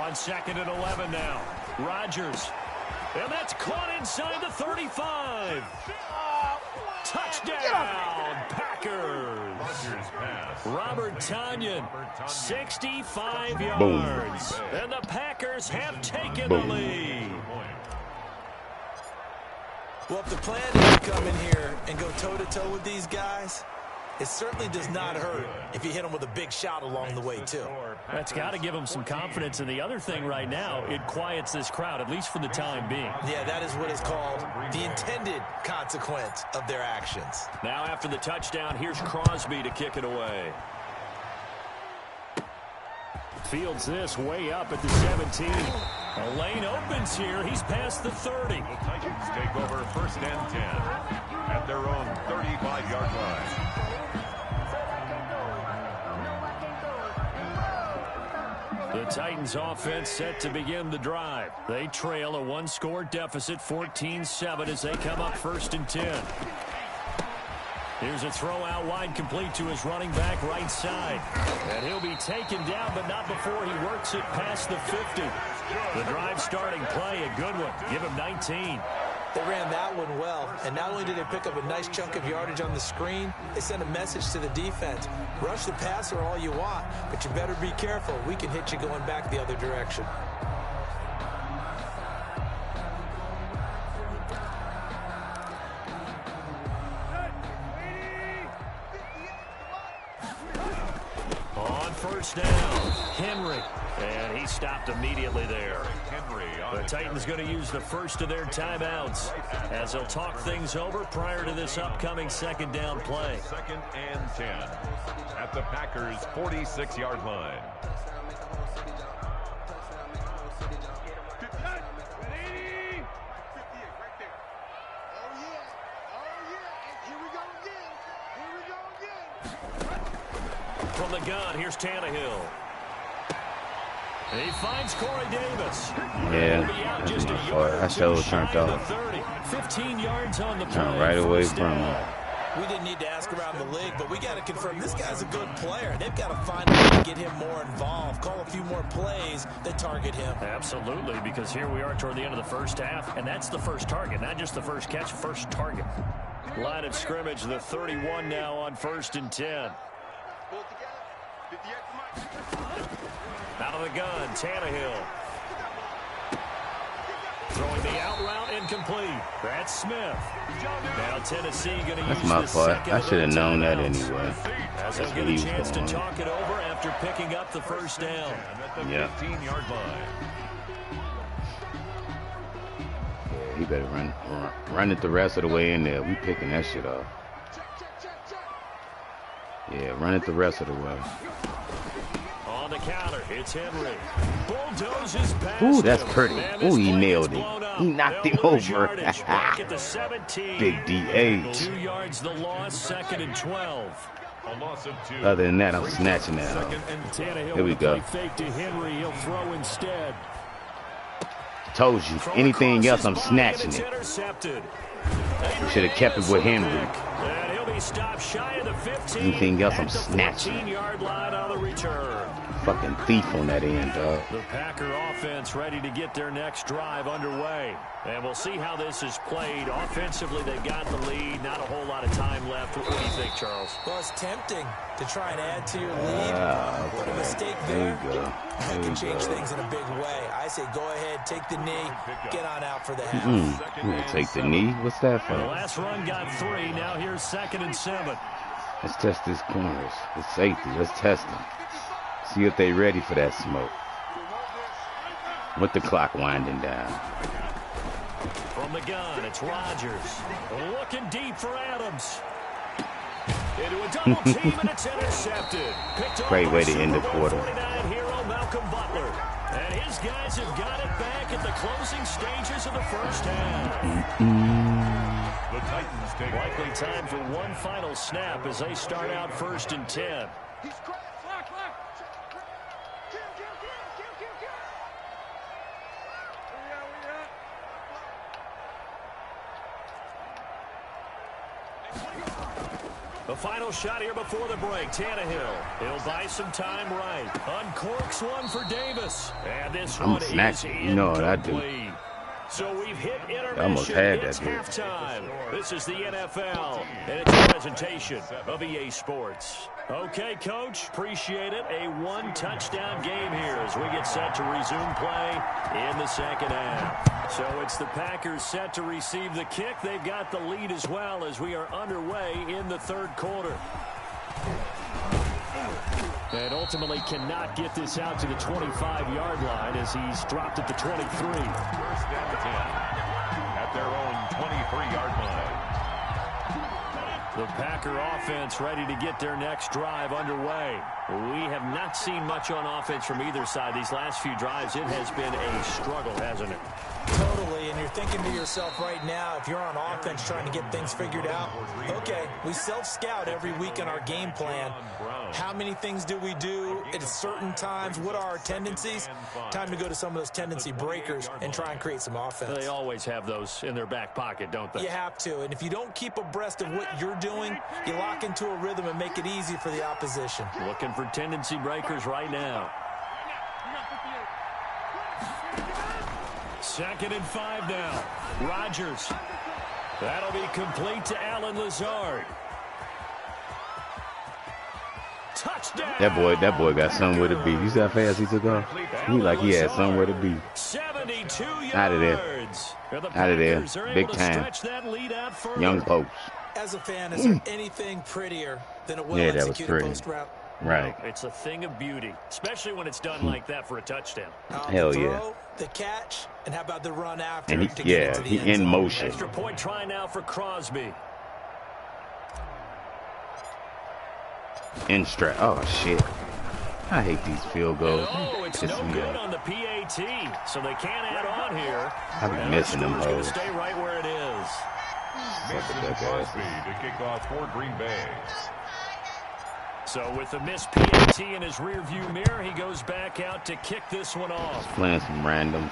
On 2nd and 11 now. Rodgers. And that's caught inside the 35. Touchdown, Packers. Robert Tonyan, 65 yards. And the Packers have taken the lead. Well, if the plan is to come in here and go toe-to-toe with these guys, it certainly does not hurt if you hit them with a big shot along the way, too. That's got to give them some confidence. And the other thing right now, it quiets this crowd, at least for the time being. Yeah, that is what is called the intended consequence of their actions. Now after the touchdown, here's Crosby to kick it away. Fields this way up at the 17. A lane opens here. He's past the 30. The Titans take over 1st and 10 at their own 35-yard line. The Titans offense set to begin the drive. They trail a one-score deficit, 14-7, as they come up 1st and 10. Here's a throw out wide, complete to his running back right side. And he'll be taken down, but not before he works it past the 50. The drive starting play, a good one. Give him 19. They ran that one well, and not only did they pick up a nice chunk of yardage on the screen, they sent a message to the defense. Rush the passer all you want, but you better be careful. We can hit you going back the other direction. On 1st down, Henry. And he stopped immediately there. The Titans going to use the first of their timeouts as they'll talk things over prior to this upcoming 2nd down play. 2nd and 10 at the Packers' 46-yard line. From the gun, here's Tannehill. He finds Corey Davis. Yeah, that's my fault. I sure turned off. 15 yards on the play. Turned right away from him. We didn't need to ask around the league, but we got to confirm this guy's a good player. They've got to find a way to get him more involved, call a few more plays that target him. Absolutely, because here we are toward the end of the 1st half, and that's the first target, not just the first catch, first target. Line of scrimmage, the 31 now on 1st and 10. Out of the gun, Tannehill. Throwing the out route, incomplete. That's Smith. Now Tennessee going to use That's my fault. I should have known that anyway. As That's he'll what get he a chance was to going. talk it over after picking up the 1st down. Yeah. 15-yard line. Yeah, he better run it the rest of the way in there. We picking that shit off. Yeah, run it the rest of the way. On the counter, it's Henry. Bulldozes past Ooh, that's him. pretty. Ooh, he nailed it. He knocked him over. Big DH. 2 yards the loss, 2nd and 12. A loss of 2. Other than that, I'm snatching that off. Tannehill Here we go. fake to Henry. He'll throw instead. Told you. Anything else, I'm snatching it. You should have kept it with Henry. And he'll be stopped shy of the 15. Anything else, I'm snatching. 15-yard line on the return. Fucking thief on that end, dog. The Packer offense ready to get their next drive underway. And we'll see how this is played. Offensively, they've got the lead. Not a whole lot of time left. What do you think, Charles? Well, it's tempting to try and add to your lead. But a mistake there, that can change things in a big way. I say go ahead, take the knee, get on out for the half. I'm gonna take the knee. What's that for? The last run got 3. Now here's 2nd and 7. Let's test this corners. The safety. Let's test them. See if they ready for that smoke. With the clock winding down. From the gun, it's Rodgers. Looking deep for Adams. Into a double team, and it's intercepted. Great way to end the quarter. 49 hero Malcolm Butler. And his guys have got it back at the closing stages of the 1st half. The Titans take Likely time for one final snap as they start out 1st and 10. The final shot here before the break. Tannehill. He'll buy some time right. Uncorks one for Davis. And this one is incomplete. You know what I do. So we've hit intermission. I almost had that it's dude. halftime. This is the NFL, and it's a presentation of EA Sports. Okay, Coach, appreciate it. A one-touchdown game here as we get set to resume play in the second half. So it's the Packers set to receive the kick. They've got the lead as well as we are underway in the third quarter. And ultimately cannot get this out to the 25-yard line as he's dropped at the 23. First and 10 at their own 23-yard line. The Packer offense ready to get their next drive underway. We have not seen much on offense from either side. These last few drives, it has been a struggle, hasn't it? Totally, and you're thinking to yourself right now, if you're on offense trying to get things figured out, okay, we self-scout every week in our game plan. How many things do we do at certain times? What are our tendencies? Time to go to some of those tendency breakers and try and create some offense. They always have those in their back pocket, don't they? You have to, and if you don't keep abreast of what you're doing, you lock into a rhythm and make it easy for the opposition. Looking for tendency breakers right now. 2nd and 5 now. Rodgers. That'll be complete to Allen Lazard. Touchdown! That boy got somewhere to be. You see how fast he took off? He like he had somewhere to be. 72 yards. Out of there. Out of there. Big time. Young Post. As a fan, is there anything prettier than a well-executed post route? Right. It's a thing of beauty, especially when it's done like that for a touchdown. Hell the throw, yeah. The catch, and how about the run after? And he in motion. Extra point try now for Crosby. In strap. Oh, shit. I hate these field goals. Oh, it's no good on the PAT, so they can't add on here. I've been missing them hoes. Going to hoes. stay right where it is. Mason Crosby to kick off for Green Bay. So with the missed PAT in his rearview mirror, he goes back out to kick this one off. Playing some randoms.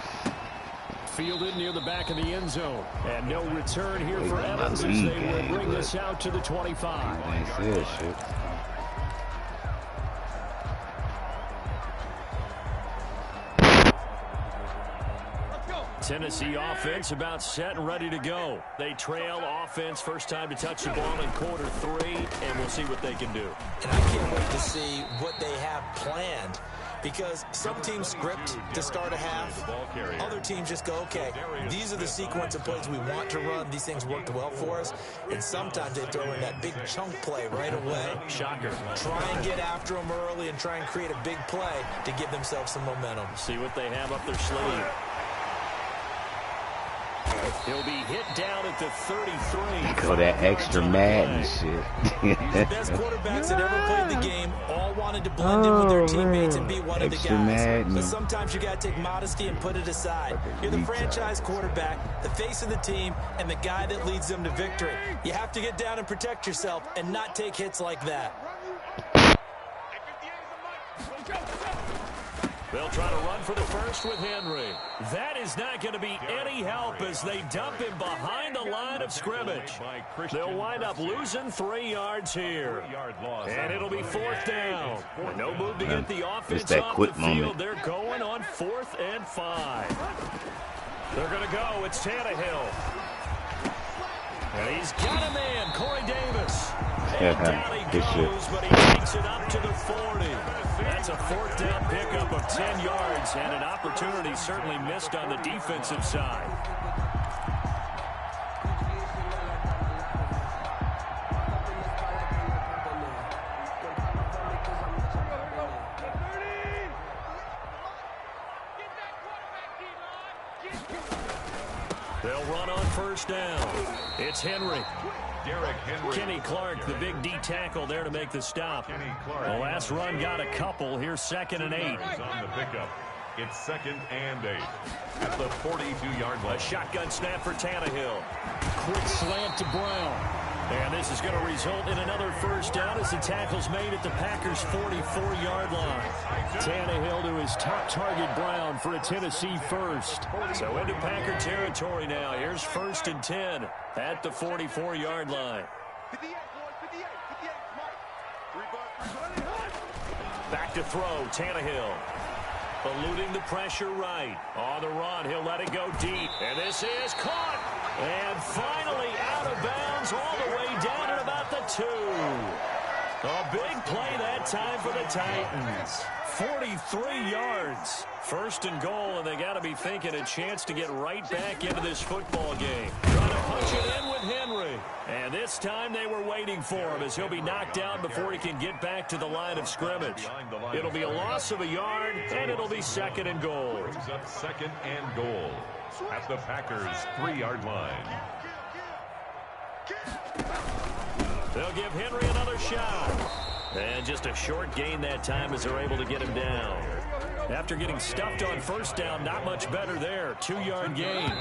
Fielded near the back of the end zone. And no return here for Evans as they will bring this out to the 25. I ain't said shit. Tennessee offense about set and ready to go. They trail offense first time to touch the ball in quarter 3, and we'll see what they can do. And I can't wait to see what they have planned, because some teams script to start a half. Other teams just go, okay, these are the sequence of plays we want to run. These things worked well for us. And sometimes they throw in that big chunk play right away. Shocker. Try and get after them early and try and create a big play to give themselves some momentum. See what they have up their sleeve. He'll be hit down at the 33. Go that extra mad and shit. The best quarterbacks that ever played the game all wanted to blend in with their teammates and be one of the guys. But sometimes you got to take modesty and put it aside. You're the franchise quarterback, the face of the team, and the guy that leads them to victory. You have to get down and protect yourself and not take hits like that. They'll try to run for the first with Henry. That is not going to be any help as they dump him behind the line of scrimmage. They'll wind up losing 3 yards here. And it'll be 4th down. No move to get the offense off the field. They're going on 4th and 5. They're going to go. It's Tannehill. And he's got a man, Corey Davis. And down he goes, but he takes it up to the 40. That's a 4th down pickup of 10 yards, and an opportunity certainly missed on the defensive side. They'll run on 1st down. It's Henry. Derrick Henry. Kenny Clark, the big D tackle there to make the stop. The last run got a couple. Here's 2nd and 8. On the pickup. It's 2nd and 8 at the 42-yard line. A shotgun snap for Tannehill. Quick slant to Brown. And this is going to result in another 1st down as the tackle's made at the Packers' 44-yard line. Tannehill to his top target, Brown, for a Tennessee first. So into Packer territory now. Here's 1st and 10 at the 44-yard line. Back to throw, Tannehill. Eluding the pressure right. On the run, he'll let it go deep. And this is caught. And finally out of bounds all the way down at about the 2. A big play that time for the Titans. 43 yards. First and goal, and they got to be thinking a chance to get right back into this football game. Trying to punch it in with Henry. And this time they were waiting for him as he'll be knocked down before he can get back to the line of scrimmage. It'll be a loss of a yard, and it'll be second and goal. Brings up second and goal at the Packers' 3-yard line. They'll give Henry another shot. And just a short gain that time as they're able to get him down. After getting stuffed on first down, not much better there. 2-yard gain.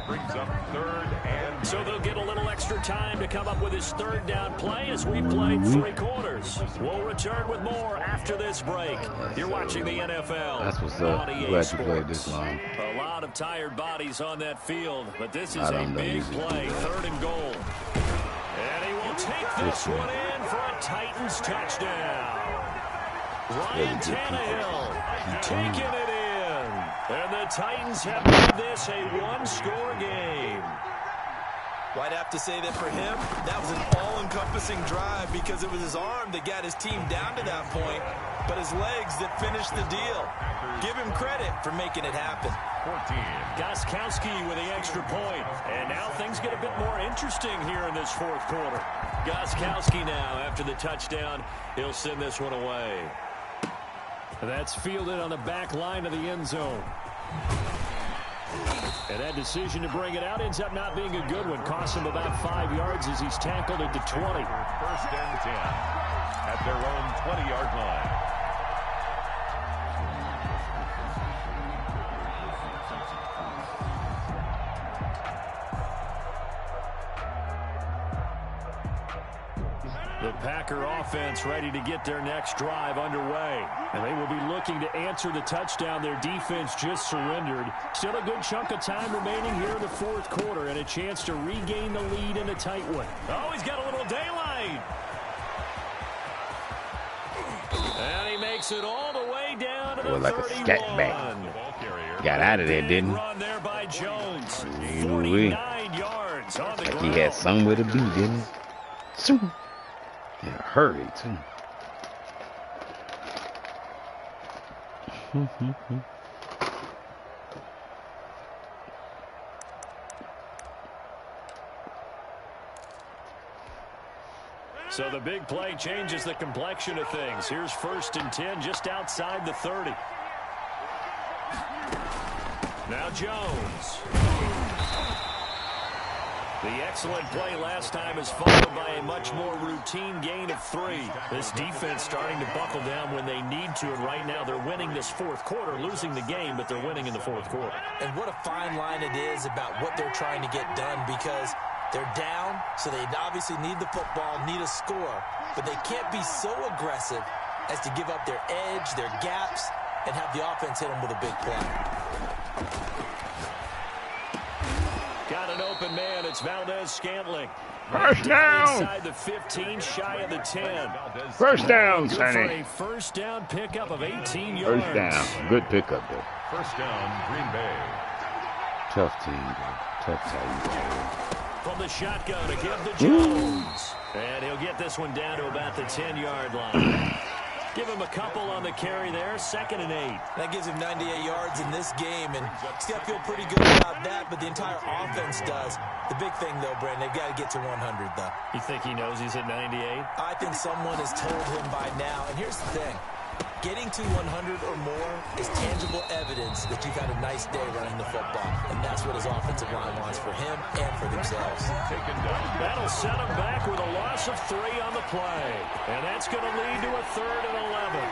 Brings up third and... So they'll get a little extra time to come up with his third down play as we played 3 quarters. We'll return with more after this break. You're watching the NFL. That's what's up. I'm glad you played this long. A lot of tired bodies on that field, but this is a big play. Third and goal. And he will take this one in for a Titans touchdown. Ryan Tannehill taking it in. And the Titans have made this a one-score game. Well, I'd have to say that for him, that was an all-encompassing drive because it was his arm that got his team down to that point, but his legs that finished the deal. Give him credit for making it happen. 14. Gostkowski with the extra point. And now things get a bit more interesting here in this fourth quarter. Gostkowski now, after the touchdown, he'll send this one away. That's fielded on the back line of the end zone. And that decision to bring it out ends up not being a good one. Costs him about 5 yards as he's tackled at the 20. First and 10 at their own 20-yard line. The Packer offense ready to get their next drive underway. And they will be looking to answer the touchdown their defense just surrendered. Still a good chunk of time remaining here in the fourth quarter and a chance to regain the lead in a tight one. Oh, he's got a little daylight. And he makes it all the way down to the 31. Like a scat back. Got out of there, didn't he? Run there by Jones. 49 yards on the like ground. he had somewhere to be, didn't he? In a hurry, too. So the big play changes the complexion of things. Here's first and 10 just outside the 30. Now Jones. The excellent play last time is followed by a much more routine gain of 3. This defense starting to buckle down when they need to, and right now they're winning this fourth quarter, losing the game, but they're winning in the fourth quarter. And what a fine line it is about what they're trying to get done because they're down, so they obviously need the football, need a score, but they can't be so aggressive as to give up their edge, their gaps, and have the offense hit them with a big play. Got an open man. It's Valdez-Scantling. First down. Inside the 15, shy of the 10. First down, For Sonny. a first down pickup of 18 yards. First down. Good pickup, though. First down, Green Bay. Tough team, though. Tough team. From the shotgun to give to Jones. And he'll get this one down to about the 10-yard line. Give him a couple on the carry there. Second and 8. That gives him 98 yards in this game, and he's got to feel pretty good about that, but the entire offense does. The big thing, though, Brandon, they've got to get to 100, though. You think he knows he's at 98? I think someone has told him by now, and here's the thing. Getting to 100 or more is tangible evidence that you've had a nice day running the football, and that's what his offensive line wants for him and for themselves. That'll set him back with a loss of 3 on the play, and that's going to lead to a 3rd and 11.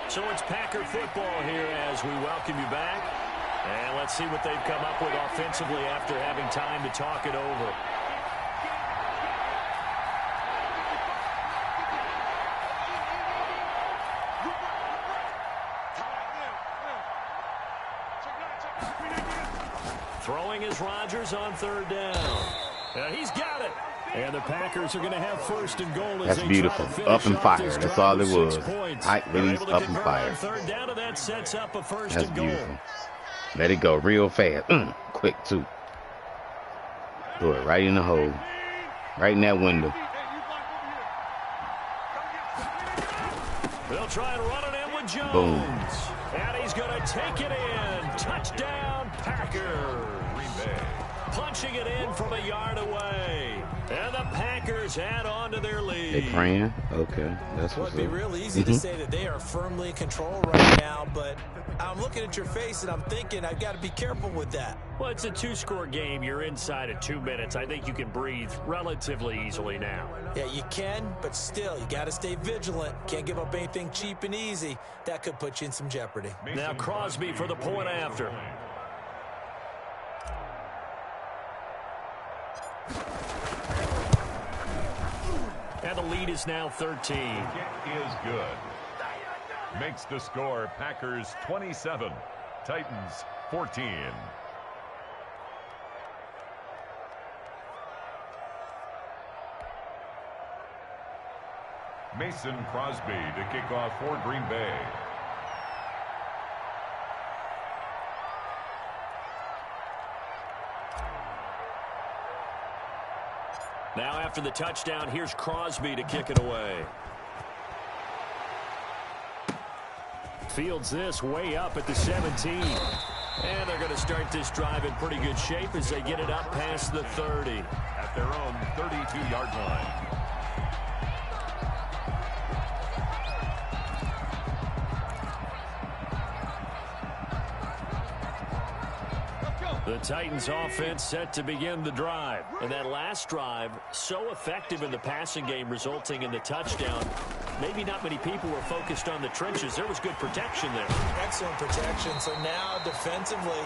So it's Packer football here as we welcome you back. And let's see what they've come up with offensively after having time to talk it over. Throwing is Rodgers on third down. He's got it. And the Packers are going to have first and goal. That's beautiful. Up and fire. That's all it was. Tight release, up and fire. Third down, and that sets up a first That's and goal. beautiful. Let it go real fast. Quick, too. Do it right in the hole. Right in that window. They'll try and run it in with Jones. Boom. And he's going to take it in. Touchdown, Packers. Punching it in from a yard away. And the Packers add on to their lead. They praying? Okay. That's what's up. It'd be real easy to say that they are firmly in control right now, but I'm looking at your face and I'm thinking I've got to be careful with that. Well, it's a two-score game. You're inside of 2 minutes. I think you can breathe relatively easily now. Yeah, you can, but still, you got to stay vigilant. Can't give up anything cheap and easy. That could put you in some jeopardy. Now Crosby for the point after. And the lead is now 13. It is good. Makes the score Packers 27, Titans 14. Mason Crosby to kick off for Green Bay. Now after the touchdown, here's Crosby to kick it away. Fields this way up at the 17. And they're going to start this drive in pretty good shape as they get it up past the 30. At their own 32-yard line. The Titans offense set to begin the drive. And that last drive, so effective in the passing game, resulting in the touchdown. Maybe not many people were focused on the trenches. There was good protection there. Excellent protection. So now defensively,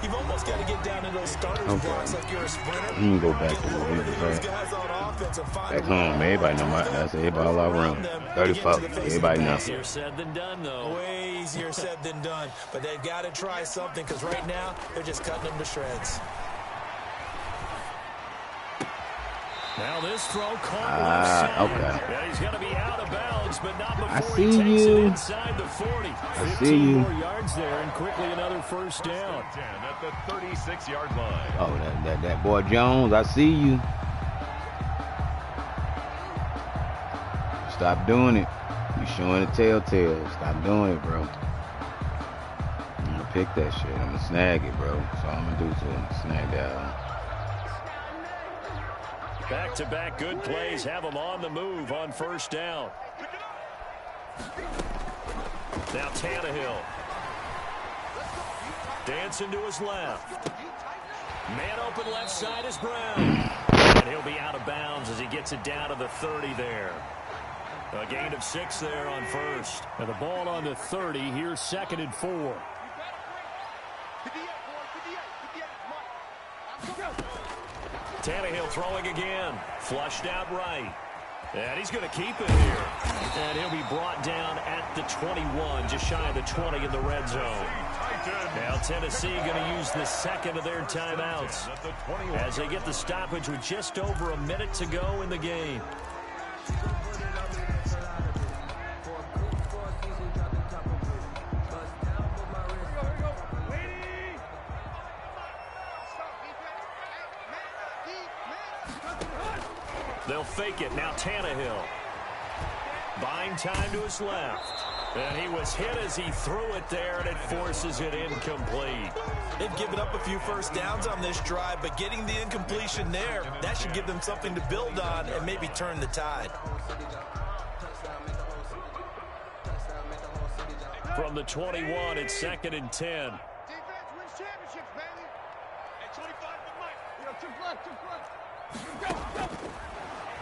you've almost got to get down to those starters blocks like you're a sprinter. You can go back to the back home. Everybody know that's everybody all around. 34. Everybody knows. Easier said than done, though. Way easier said than done. But they've got to try something because right now they're just cutting them to shreds. Now this throw caught okay. Yeah, he's going to be out of bounds, but not before he takes you. it inside the 40. I 15 see you. more yards there, and quickly another first down. 10 at the 36-yard line. Oh, that boy Jones, I see you. Stop doing it. You're showing the telltale. Stop doing it, bro. I'm going to pick that shit. I'm going to snag it, bro. That's all I'm going to do to him. Snag that. Back-to-back good plays have them on the move on first down. Now Tannehill. Dancing to his left. Man open left side is Brown. And he'll be out of bounds as he gets it down to the 30 there. A gain of 6 there on first. And the ball on the 30. Here's 2nd and 4. Tannehill throwing again. Flushed out right. And he's going to keep it here. And he'll be brought down at the 21, just shy of the 20 in the red zone. Now Tennessee going to use the second of their timeouts as they get the stoppage with just over a minute to go in the game. They'll fake it. Now Tannehill. Buying time to his left. And he was hit as he threw it there, and it forces it incomplete. They've given up a few first downs on this drive, but getting the incompletion there, that should give them something to build on and maybe turn the tide. From the 21, it's 2nd and 10.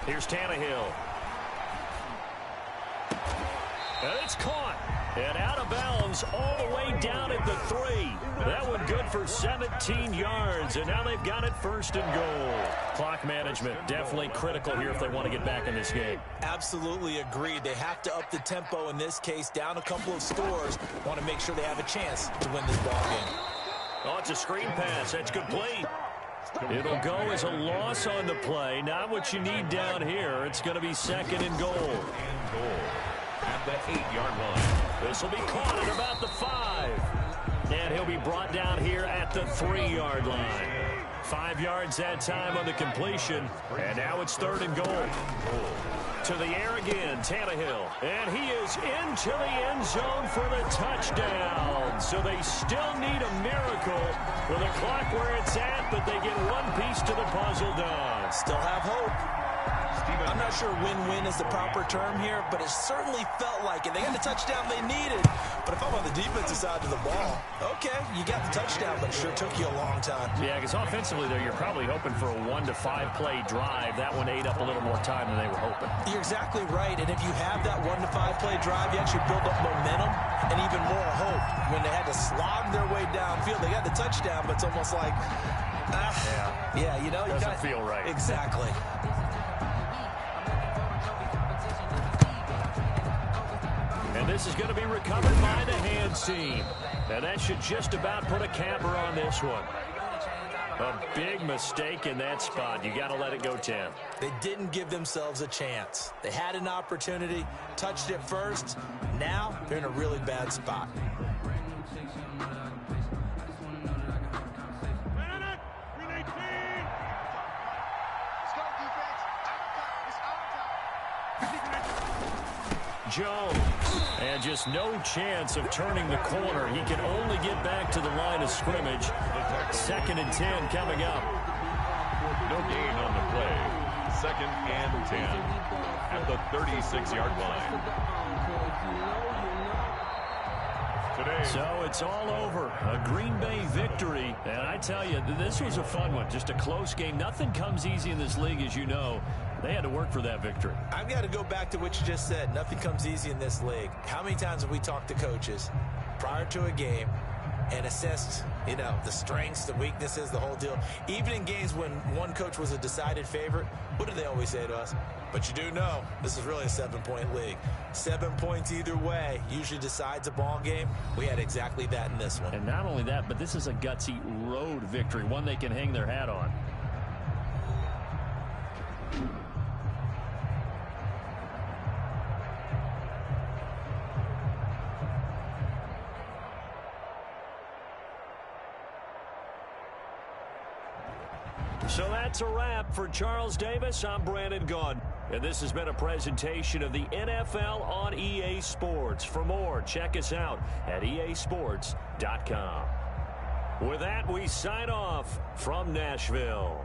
Here's Tannehill. And it's caught. And out of bounds all the way down at the 3. That one good for 17 yards. And now they've got it first and goal. Clock management definitely critical here if they want to get back in this game. Absolutely agreed. They have to up the tempo in this case. Down a couple of scores. Want to make sure they have a chance to win this ball game. Oh, it's a screen pass. That's complete. It'll go as a loss on the play. Not what you need down here. It's going to be second and goal. At the 8-yard line. This will be caught at about the 5. And he'll be brought down here at the 3-yard line. 5 yards that time on the completion. And now it's third and goal. To the air again, Tannehill. And he is into the end zone for the touchdown. So they still need a miracle with the clock where it's at, but they get one piece to the puzzle done. Still have hope. I'm not sure win-win is the proper term here, but it certainly felt like it. They got the touchdown they needed. But if I'm on the defensive side of the ball, okay, you got the touchdown, but it sure took you a long time. Yeah, because offensively, there, you're probably hoping for a 1 to 5 play drive. That one ate up a little more time than they were hoping. You're exactly right, and if you have that 1 to 5 play drive, you actually build up momentum and even more hope. When they had to slog their way downfield, they got the touchdown, but it's almost like, yeah, you know, doesn't feel right. Exactly. And this is going to be recovered by the hands team. And that should just about put a capper on this one. A big mistake in that spot. You got to let it go 10. They didn't give themselves a chance. They had an opportunity, touched it first. Now they're in a really bad spot. Jones, and just no chance of turning the corner. He can only get back to the line of scrimmage. Second and 10 coming up. No gain on the play. Second and 10 at the 36-yard line. Today. So it's all over. A Green Bay victory. And I tell you, this was a fun one. Just a close game. Nothing comes easy in this league, as you know. They had to work for that victory. I've got to go back to what you just said. Nothing comes easy in this league. How many times have we talked to coaches prior to a game and assessed, you know, the strengths, the weaknesses, the whole deal? Even in games when one coach was a decided favorite, what do they always say to us? But you do know this is really a 7-point league. 7 points either way usually decides a ball game. We had exactly that in this one. And not only that, but this is a gutsy road victory, one they can hang their hat on. So that's a wrap for Charles Davis. I'm Brandon Gunn. And this has been a presentation of the NFL on EA Sports. For more, check us out at easports.com. With that, we sign off from Nashville.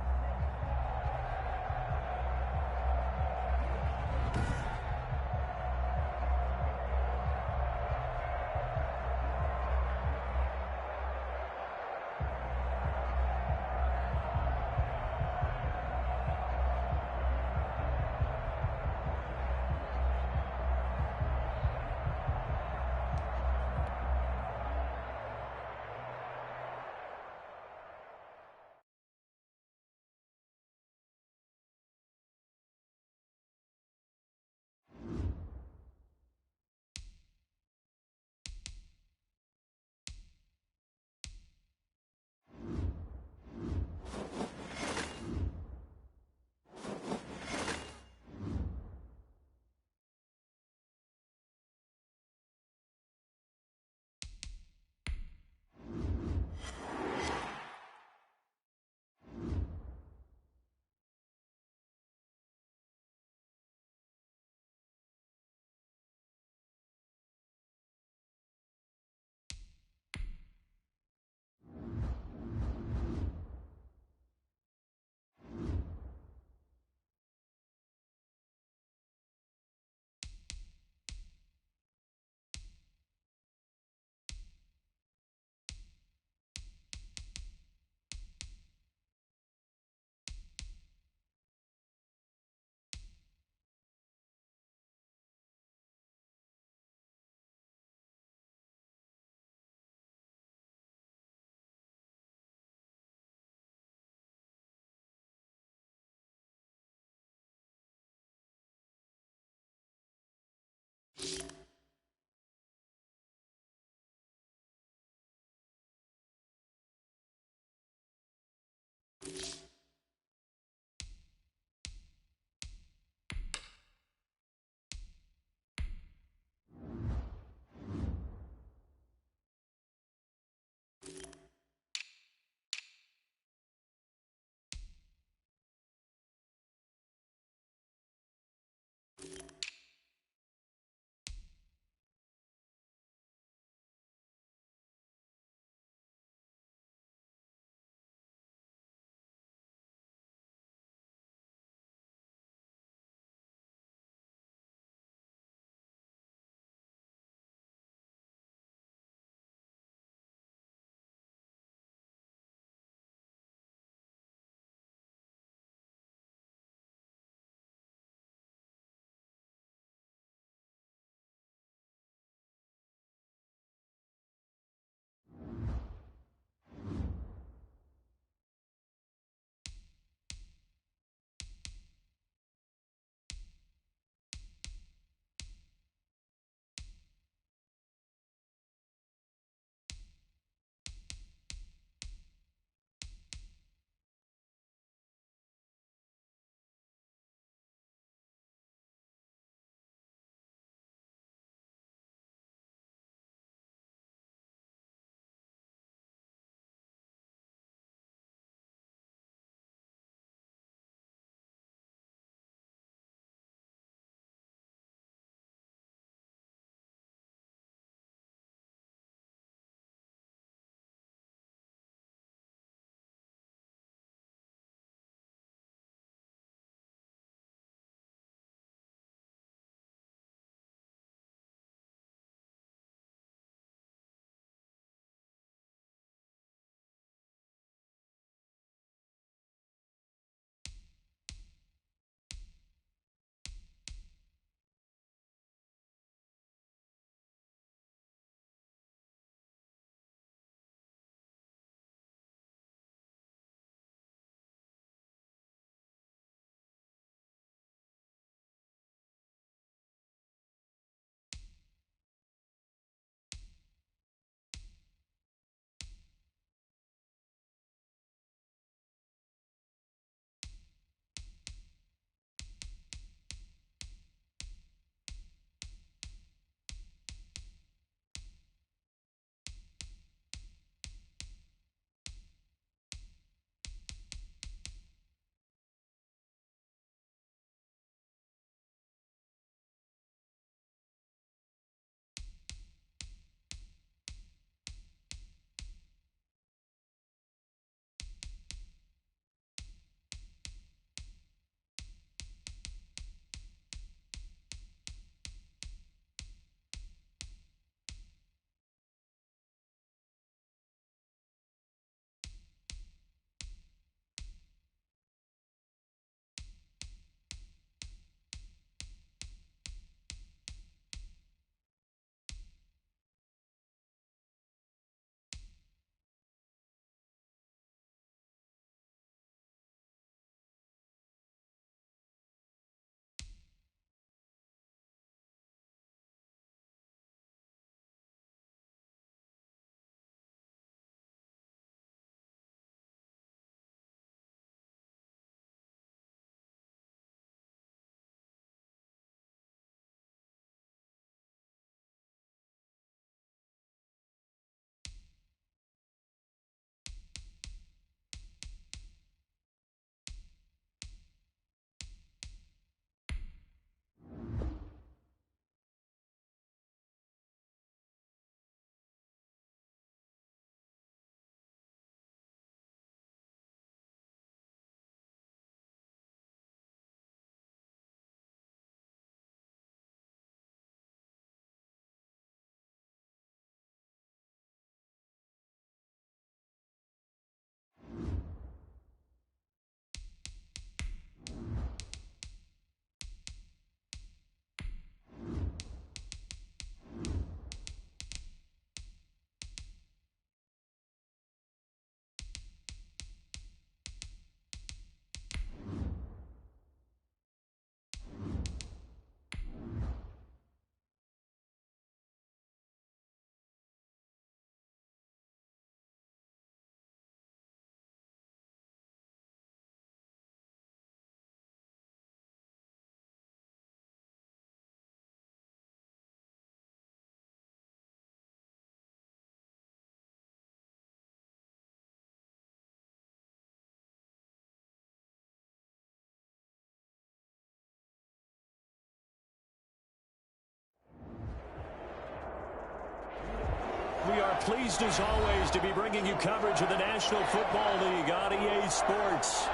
are pleased as always to be bringing you coverage of the National Football League on EA Sports.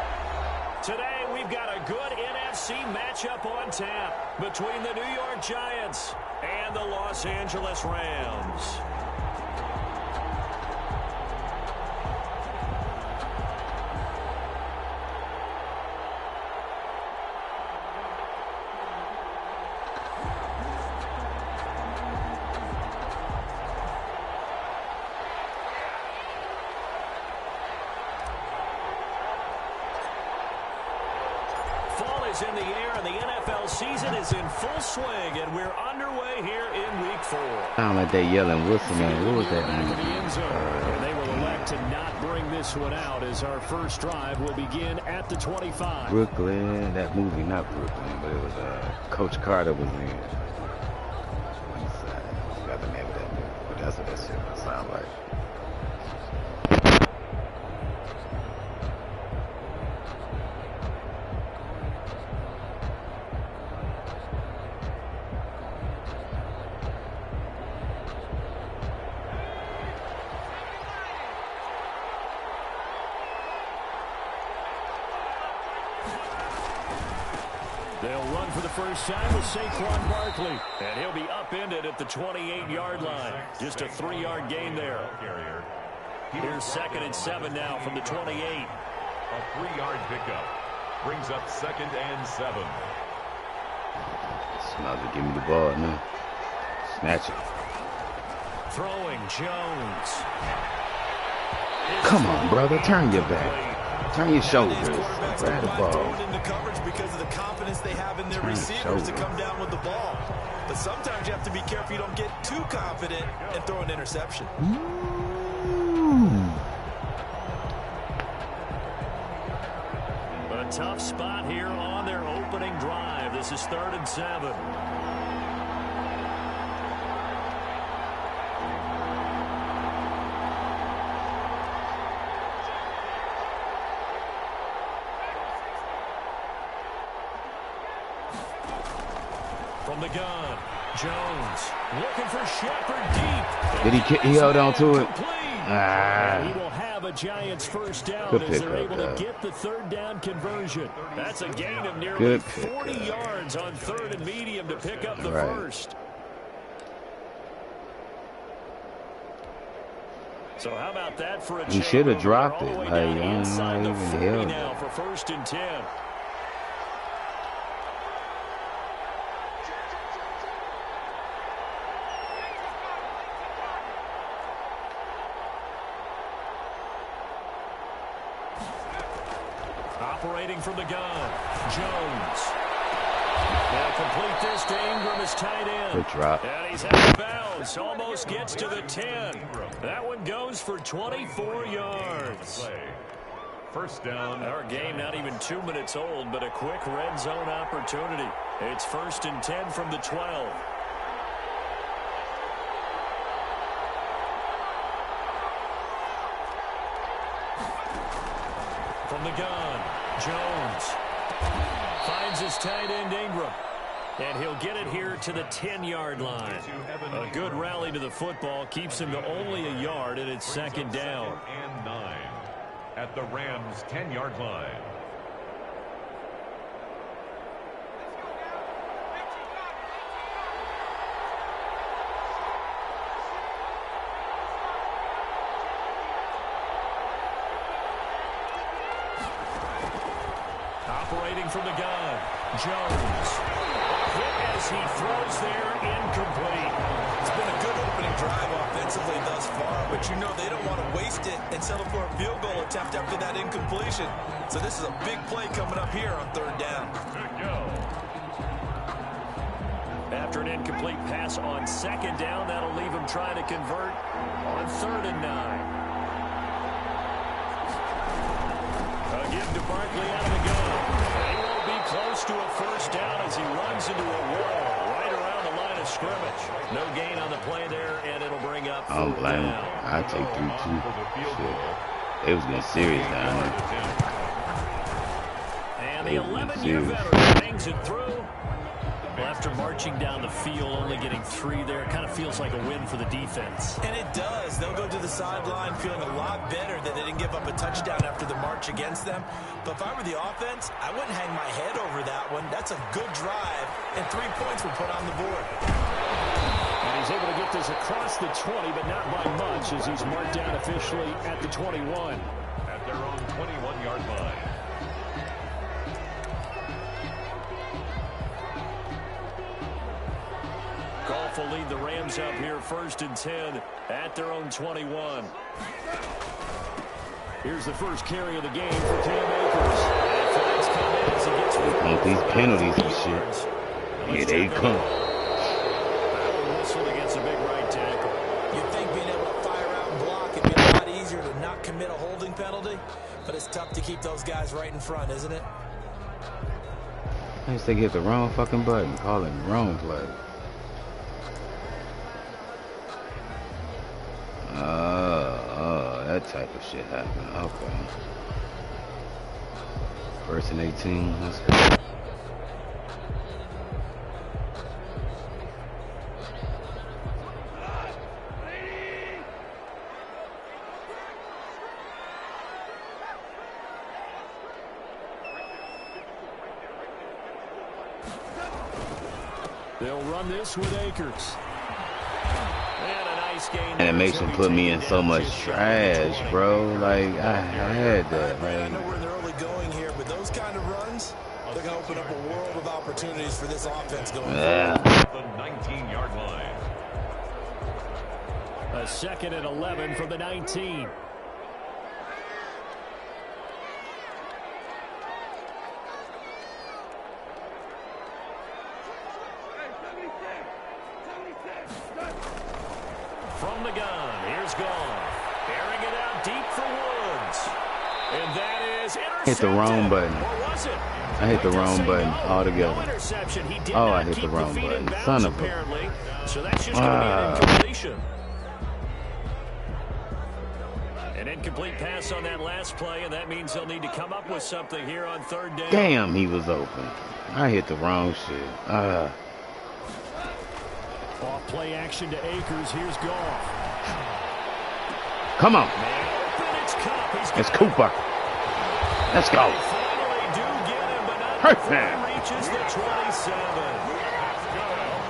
Today we've got a good NFC matchup on tap between the New York Giants and the Los Angeles Rams. In the air, and the NFL season is in full swing, and we're underway here in Week 4. Sound like they yelling whistle, man. What was that? And they will elect to not bring this one out as our first drive will begin at the 25. Brooklyn, that movie, not Brooklyn, but it was Coach Carter was in. I forgot the name of that movie, but that's what that shit sound like. They'll run for the first time with Saquon Barkley, and he'll be upended at the 28-yard line. Just a 3-yard gain there. Here's 2nd and 7 now from the 28. A 3-yard pickup brings up 2nd and 7. Smells like give me the ball now. Snatch it. Throwing Jones. Come on, brother. Turn your back. Turn your shoulders. Grab the ball. Into coverage because of the confidence they have in their receivers to come down with the ball. But sometimes you have to be careful you don't get too confident and throw an interception. A tough spot here on their opening drive. This is 3rd and 7. From the gun, Jones looking for Shepard deep. Did he held on to it? And he will have a Giants first down as they're able to get the 3rd down conversion. That's a gain of nearly 40 yards on 3rd and medium to pick up the first. So how about that for a He should have dropped it. Like, inside the 40 held now for 1st and 10. Operating from the gun, Jones. They'll complete this to Ingram as tight end. Good drop. And he's out of bounds. Almost gets to the 10. That one goes for 24 yards. First down. Our game not even 2 minutes old, but a quick red zone opportunity. It's 1st and 10 from the 12. From the gun, Jones finds his tight end Ingram, and he'll get it here to the 10-yard line. A good rally to the football keeps him to only a yard, and it's 2nd down. 2nd and 9 at the Rams' 10-yard line. Operating from the gun, Jones. Hit as he throws there, incomplete. It's been a good opening drive offensively thus far, but you know they don't want to waste it and settle for a field goal attempt after that incompletion. So this is a big play coming up here on 3rd down. Good go. After an incomplete pass on 2nd down, that'll leave him trying to convert on 3rd and 9. A give to Barkley out of the gun. He won't be close to a first down as he runs into a wall right around the line of scrimmage. No gain on the play there, and it'll bring up 4th down. I take 3 too. Shit. It was getting serious down there. And the 11-year veteran bangs it through. offense. After marching down the field, only getting 3 there, it kind of feels like a win for the defense. And it does. They'll go to the sideline feeling a lot better that they didn't give up a touchdown after the march against them. But if I were the offense, I wouldn't hang my head over that one. That's a good drive, and 3 points were put on the board. And he's able to get this across the 20, but not by much, as he's marked down officially at the 21. At their own 21-yard line. Goff will lead the Rams up here 1st and 10 at their own 21. Here's the first carry of the game for Cam Akers. And flags come in as he gets Want these penalties and shit. Here they come. Whistled against a big right tackle. You'd think being able to fire out and block would be a lot easier to not commit a holding penalty, but it's tough to keep those guys right in front, isn't it? I used to hit the wrong fucking button, calling the wrong play. That type of shit happened. Okay. 1st and 18. Let's go. They'll run this with Akers. And a nice gain. And it makes them put me in so much trash, bro. Like, I had that, I know man. we're in the early going here, but those kind of runs, they're going to open up a world of opportunities for this offense going forward. Yeah. The 19-yard line. A 2nd and 11 from the 19. From the gun, here's Goff. Airing it out deep for Woods. And that is intercepted. Hit the wrong button. Or was it? I hit the wrong button altogether. No interception. He did Oh, not I hit the keep wrong feet in button. bounds, Son of a- apparently. So that's just going to be an incompletion. An incomplete pass on that last play, and that means they'll need to come up with something here on 3rd down. Damn, he was open. I hit the wrong shit. Off play action to Akers. Here's Goff. Come on. Man open, it's Cup. It's Cooper. Let's go. They finally do get him, but not Perfect. before he reaches the 27.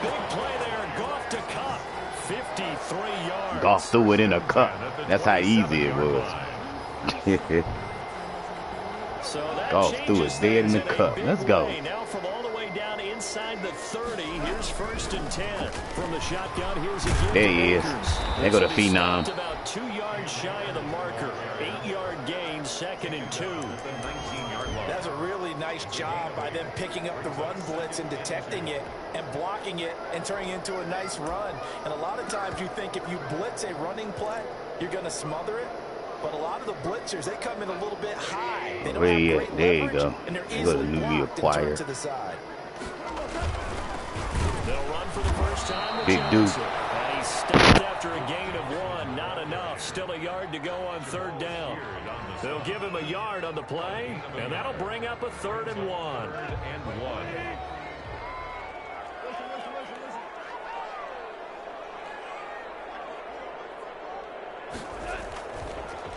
Big play there. Goff to Cup. 53 yards. Golf threw it in a cup. That's how easy it was. So that Golf threw it changes dead in the things a cup. big Let's go. way. Now from all the way down inside the 30. Here's 1st and 10. From the shotgun, here's again. There he is. There go the phenom. About 2 yards shy of the marker. 8-yard gain, 2nd and 2. That's a really nice job by them picking up the run blitz and detecting it and blocking it and turning it into a nice run. And a lot of times you think if you blitz a running play, you're going to smother it. But a lot of the blitzers, they come in a little bit high. They don't have great There you leverage, go. and they're You go easily to newly blocked and turned acquired. to the side. They'll run for the first time with Big Johnson. dude. And he stopped after a gain of 1. Not enough. Still a yard to go on 3rd down. They'll give him a yard on the play, and that'll bring up a 3rd and 1.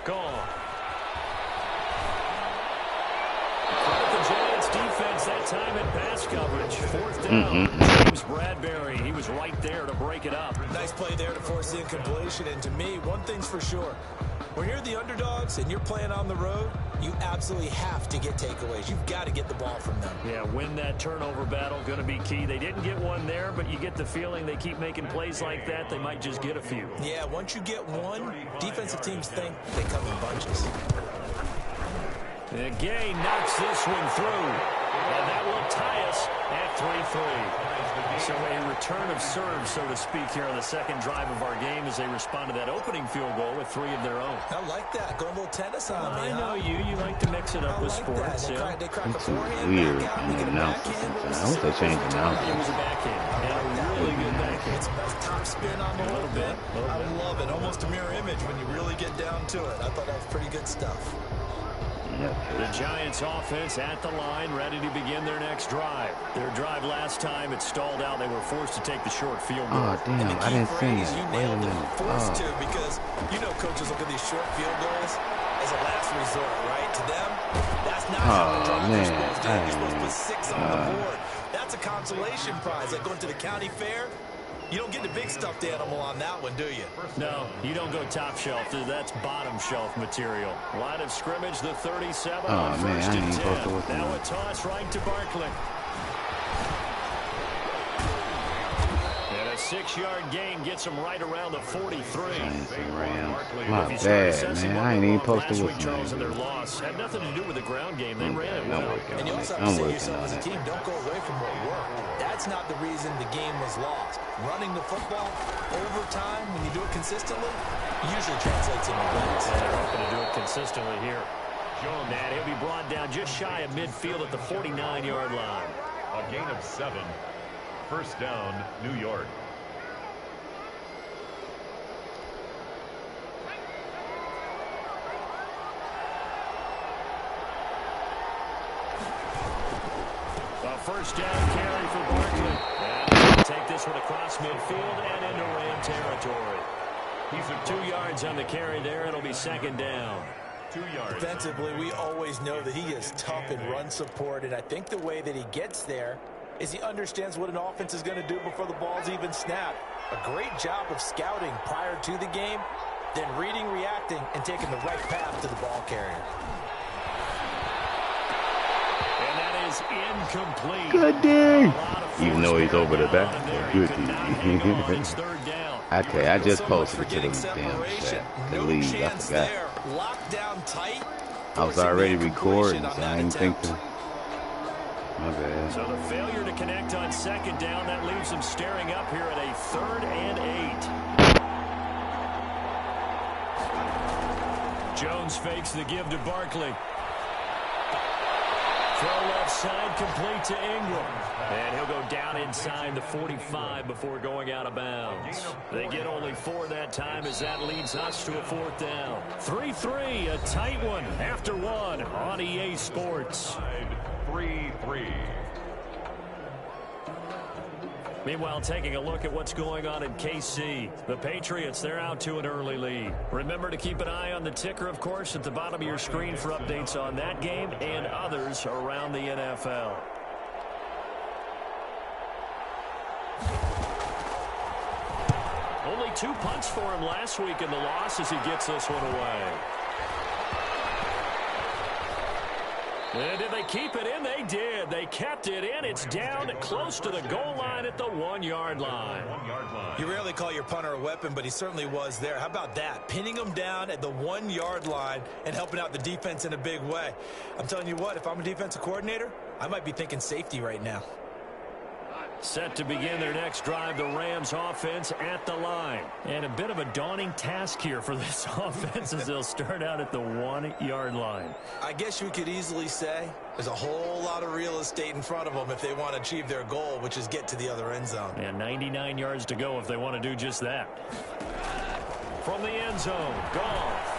Gone. The Giants defense that time in pass coverage. 4th down. James Bradbury, he was right there to break it up. Nice play there to force the incompletion. And to me, one thing's for sure. When you're the underdogs and you're playing on the road, you absolutely have to get takeaways. You've got to get the ball from them. Yeah, win that turnover battle, going to be key. They didn't get one there, but you get the feeling they keep making plays like that, they might just get a few. Yeah, once you get one, defensive teams think they come in bunches. And Gay knocks this one through, and that will tie us at 3-3. So a return of serve, so to speak, here on the 2nd drive of our game as they respond to that opening field goal with 3 of their own. I like that. Going a little tennis on me. I know you. You like to mix it up with sports. They Yeah. crack It's beforehand, weird back out, in we the get a announcers backhand. sometimes. I wish they changed the It announcers. was a backhand, and a really good backhand. It's a nice top spin on the whole bit. I love it. Almost a mirror image when you really get down to it. I thought that was pretty good stuff. The Giants offense at the line, ready to begin their next drive. Their drive last time, it stalled out. They were forced to take the short field goal. Oh, damn, I didn't see that. You nailed it. Forced to, because you know coaches look at these short field goals as a last resort, right? To them, that's not how the drive is supposed to end. You're supposed to put 6 on the board. That's a consolation prize. Like going to the county fair, you don't get the big stuffed animal on that one, do you? No, you don't go top shelf. That's bottom shelf material. Line of scrimmage, the 37 on first and 10. Now a toss right to Barkley. And a 6-yard gain gets him right around the 43. My bad, man. I ain't even supposed to whistle. Charles and their loss had nothing to do with the ground game. They ran it well. And you also have to say yourself as a team, don't go away from what worked. That's not the reason the game was lost. Running the football over time, when you do it consistently, usually translates into wins. And they're hoping to do it consistently here. And he'll be brought down just shy of midfield at the 49-yard line. A gain of 7. First down, New York. A first down carry for Barkley. And he'll take this one across midfield and into Ram territory. He's at 2 yards on the carry there. It'll be second down. 2 yards. Defensively, we always know that he is tough in run support, and I think the way that he gets there is he understands what an offense is going to do before the ball's even snapped. A great job of scouting prior to the game, then reading, reacting, and taking the right path to the ball carrier. And that is incomplete. Good day. Even though he's over the back. Good day. It's third down. I tell you, I just posted to them damn shit. The lead, I forgot. Locked down tight. I was already recording, so I didn't think to. My bad. So the failure to connect on second down, that leaves them staring up here at a 3rd and 8. Jones fakes the give to Barkley. Throw left side, complete to Ingram. And he'll go down inside the 45 before going out of bounds. They get only 4 that time as that leads us to a 4th down. 3-3, a tight one after 1 on EA Sports. 3-3. Meanwhile, taking a look at what's going on in KC. The Patriots, they're out to an early lead. Remember to keep an eye on the ticker, of course, at the bottom of your screen for updates on that game and others around the NFL. Only 2 punts for him last week in the loss as he gets this one away. And did they keep it in? They did. They kept it in. It's down close to the goal line at the 1-yard line. You rarely call your punter a weapon, but he certainly was there. How about that? Pinning him down at the 1-yard line and helping out the defense in a big way. I'm telling you what, if I'm a defensive coordinator, I might be thinking safety right now. Set to begin their next drive, the Rams offense at the line. And a bit of a daunting task here for this offense as they'll start out at the 1-yard line. I guess you could easily say there's a whole lot of real estate in front of them if they want to achieve their goal, which is get to the other end zone. And 99 yards to go if they want to do just that. From the end zone, Goff.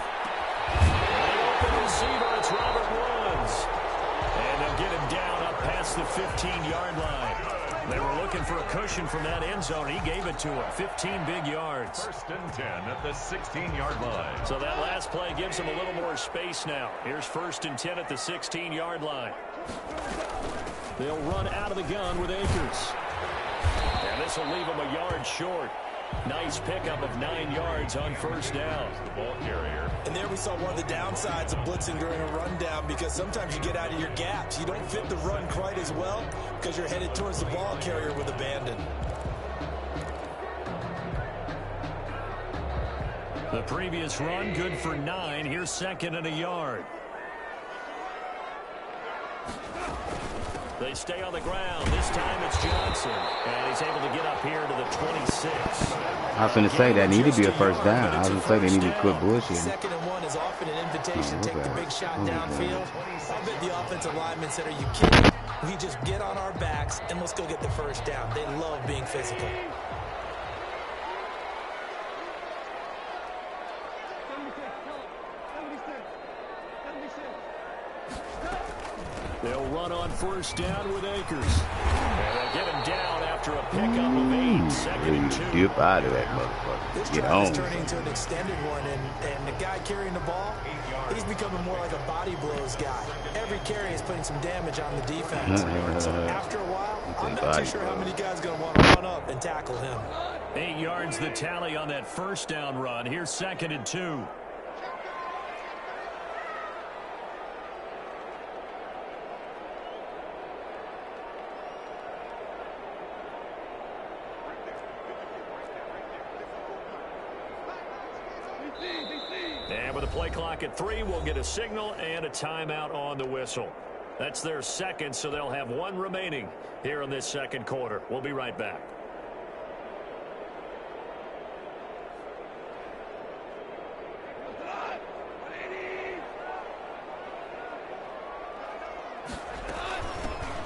The open receiver, it's Robert Woods. And they'll get him down up past the 15-yard line. They were looking for a cushion from that end zone. He gave it to him. 15 big yards. 1st and 10 at the 16-yard line. So that last play gives him a little more space now. Here's 1st and 10 at the 16-yard line. They'll run out of the gun with Akers. And this will leave him a yard short. Nice pickup of 9 yards on 1st down. The ball carrier. And there we saw one of the downsides of blitzing during a rundown, because sometimes you get out of your gaps. You don't fit the run quite as well because you're headed towards the ball carrier with abandon. The previous run good for 9. Here's 2nd and a yard. They stay on the ground. This time it's Johnson. And he's able to get up here to the 26. I was going to say that needed to be a 1st down. I was going to say they need to quit bullshitting. 2nd and 1 is often an invitation to take the big shot downfield. I bet the offensive linemen said, are you kidding? We just get on our backs and let's go get the 1st down. They love being physical. They'll run on first down with Akers. And they'll get him down after a pickup of 8. Second and 2. Dip out of that motherfucker. This Get drive on. is turning into an extended one, and the guy carrying the ball, he's becoming more like a body blows guy. Every carry is putting some damage on the defense. So after a while, I'm not too sure how many guys are going to want to run up and tackle him. 8 yards the tally on that first down run. Here's second and 2. And with the play clock at 3, we'll get a signal and a timeout on the whistle. That's their second, so they'll have 1 remaining here in this second quarter. We'll be right back.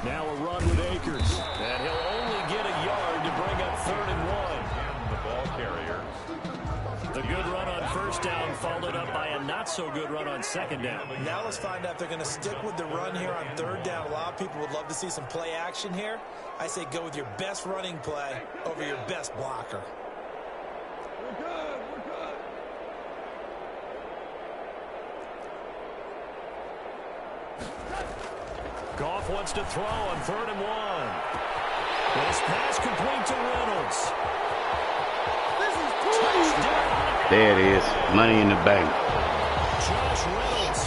Now a run with Akers. And he'll only get a yard to bring up 3rd and 1. And the ball carrier. The good run on first down followed up by a not-so-good run on second down. Now let's find out if they're going to stick with the run here on 3rd down. A lot of people would love to see some play action here. I say go with your best running play over your best blocker. We're good. We're good. Goff wants to throw on 3rd and 1. This pass complete to Reynolds. There it is. Money in the bank. Josh Reynolds.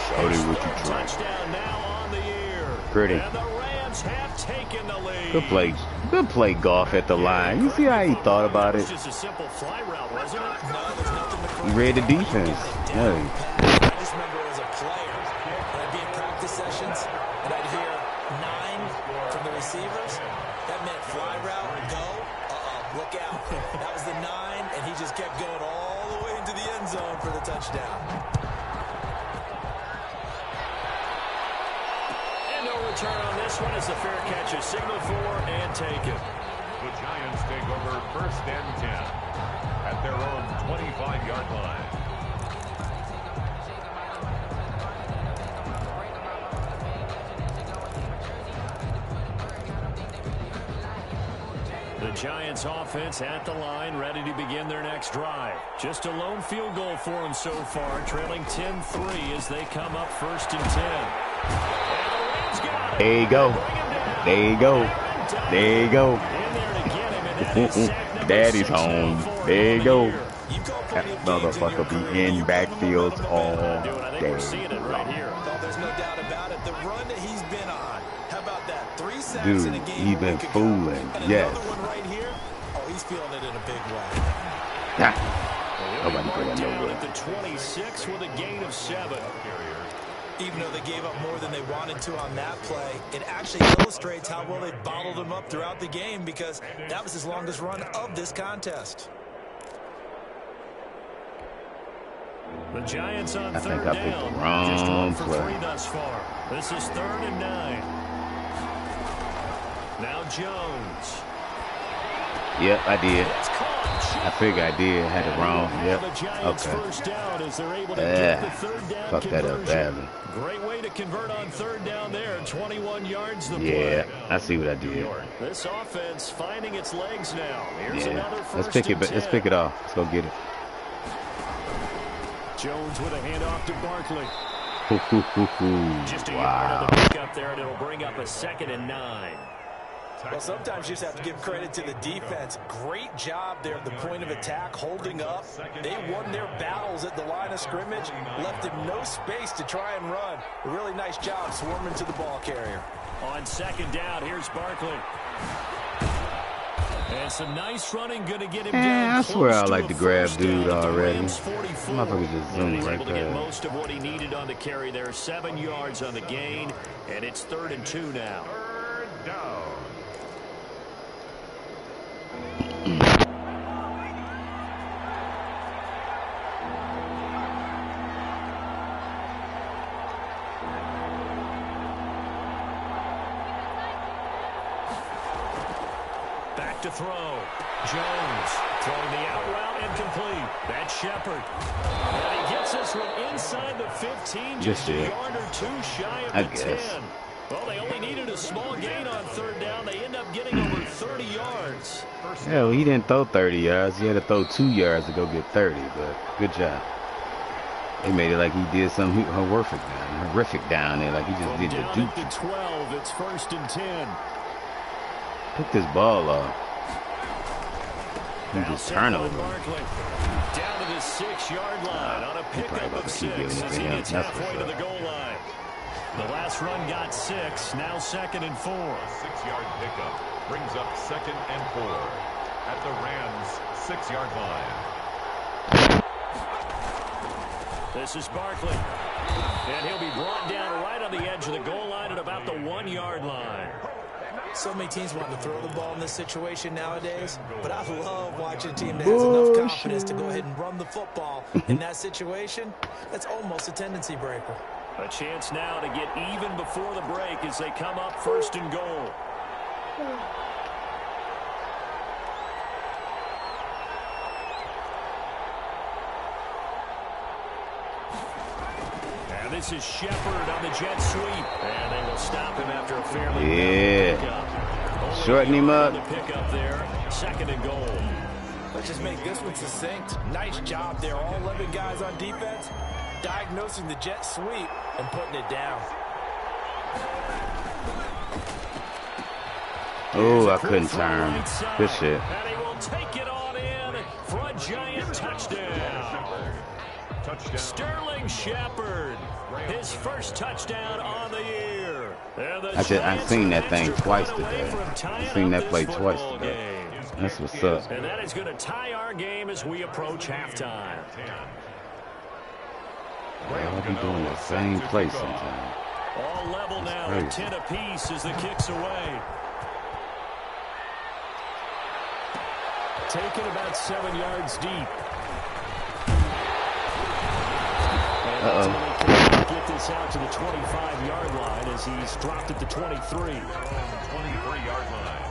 Showed it what you trying. Touchdown now on the year. Pretty. And the Rams have taken the lead. Good play. Good play, Goff at the line. You see how he thought about it? It's just a simple fly route, wasn't it? No, there's nothing to He read the defense. Yeah. I just remember as a player, when I'd be in practice sessions, and I'd hear 9 from the receivers. That meant fly route, go, look out. That was the 9, and he just kept going all the way into the end zone for the touchdown. And no return on this one as the fair catch is signaled for and taken. The Giants take over 1st and 10 at their own 25-yard line. The Giants offense at the line, ready to begin their next drive. Just a lone field goal for them so far, trailing 10-3 as they come up 1st and 10. And the Rams got it. There you go. There you go. There you go. In there to get him, and that is sack number Daddy's 6 on home. the board There you on go. the year. That motherfucker be in backfields all I think day. we're seeing it right here. Oh, there's no doubt about it. The run that he's been on. How about that? 3 sacks Dude, in a game he a been week ago. fooling. And Yes. another one right here. Oh, he's feeling it in a big way. Nah. He'll be Nobody marked going down nowhere. at the 26 with a gain of 7. Even though they gave up more than they wanted to on that play, it actually illustrates how well they bottled him up throughout the game because that was his longest run of this contest. The Giants on I think 3rd I picked down. the wrong Just 1 for play. 3 thus far. This is 3rd and 9. Now Jones. Yep, I did. It's caught. I figured I did. Had it wrong. Yep. The Giants Okay. first down as they're able to get the 3rd down Fucked that up conversion. badly. Great way to convert on 3rd down there. 21 yards the Yeah, play. I see what I did. This offense finding its legs now. Here's Yeah. another Let's 1st pick it. and Let's 10. pick it off. Let's go get it. Jones with a handoff to Barkley. Hoo, hoo, hoo, hoo. Just a yard Wow. on the pickup there, and it'll bring up a 2nd and 9. Well, sometimes you just have to give credit to the defense. Great job there at the point of attack, holding up. They won their battles at the line of scrimmage, left him no space to try and run. A really nice job swarming to the ball carrier. On 2nd down, here's Barkley. And some nice running, going to get him down. I swear I close like to to a grab first dude down at the already. Rams 44. Motherfucker just zoomed He's right able to get past. most of what he needed on the carry there. 7 yards on the gain, and it's 3rd and 2 now. 3rd down. Back to throw. Jones throwing the out route incomplete. That's Shepard. And he gets this one inside the 15, just a it. yard or 2 shy of I the guess. 10. Well, they only needed a small gain on third down. They end up getting over 30 yards. Hell, he didn't throw 30 yards. He had to throw 2 yards to go get 30, but good job. They made it like he did something horrific down there, like he just did the Duke. Down at the 12, it's 1st and 10. Pick this ball off. He just turnover. Down to the 6-yard line on a pickup of 6 as he gets halfway to the goal line. The last run got 6, now 2nd and 4. A 6-yard pickup brings up 2nd and 4 at the Rams' 6-yard line. This is Barkley, and he'll be brought down right on the edge of the goal line at about the 1-yard line. So many teams want to throw the ball in this situation nowadays, but I love watching a team that has enough confidence to go ahead and run the football. In that situation, that's almost a tendency breaker. A chance now to get even before the break as they come up 1st and goal. And this is Shepard on the jet sweep. And they will stop him after a fairly pickup. Shorten him up. The pickup there, 2nd and goal. Let's just make this one succinct. Nice job there, all 11 guys on defense, diagnosing the jet sweep and putting it down. Oh, I couldn't turn. Good shit. And he will take it on in for a giant touchdown. Sterling Shepard, his first touchdown on the year. I seen that thing twice today. I seen that play twice today. That's what's up. And that is going to tie our game as we approach halftime. I'll be doing the same play sometimes. All level now at 10 apiece as the kick's away. Taken about 7 yards deep. Get this out to the 25-yard line as he's dropped at the 23. 23-yard line.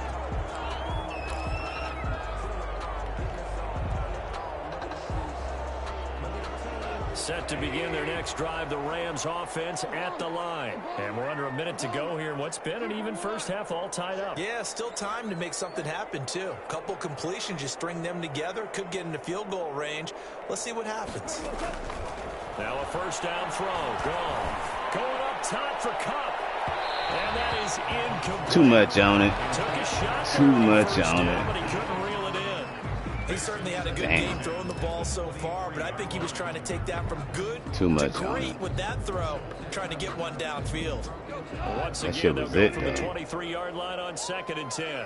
Set to begin their next drive, the Rams offense at the line. And we're under a minute to go here in what's been an even first half, all tied up. Yeah, still time to make something happen, too. Couple completions, you string them together, could get into field goal range. Let's see what happens. Now a first down throw. Going up top for Cup. And that is incomplete. Too much on it. Took a shot. Too much on it. But he couldn't reel it in. He certainly had a good game throwing the ball so far, but I think he was trying to take that from good to great with that throw, trying to get one downfield. Once again, they'll go from the 23-yard line on 2nd and 10.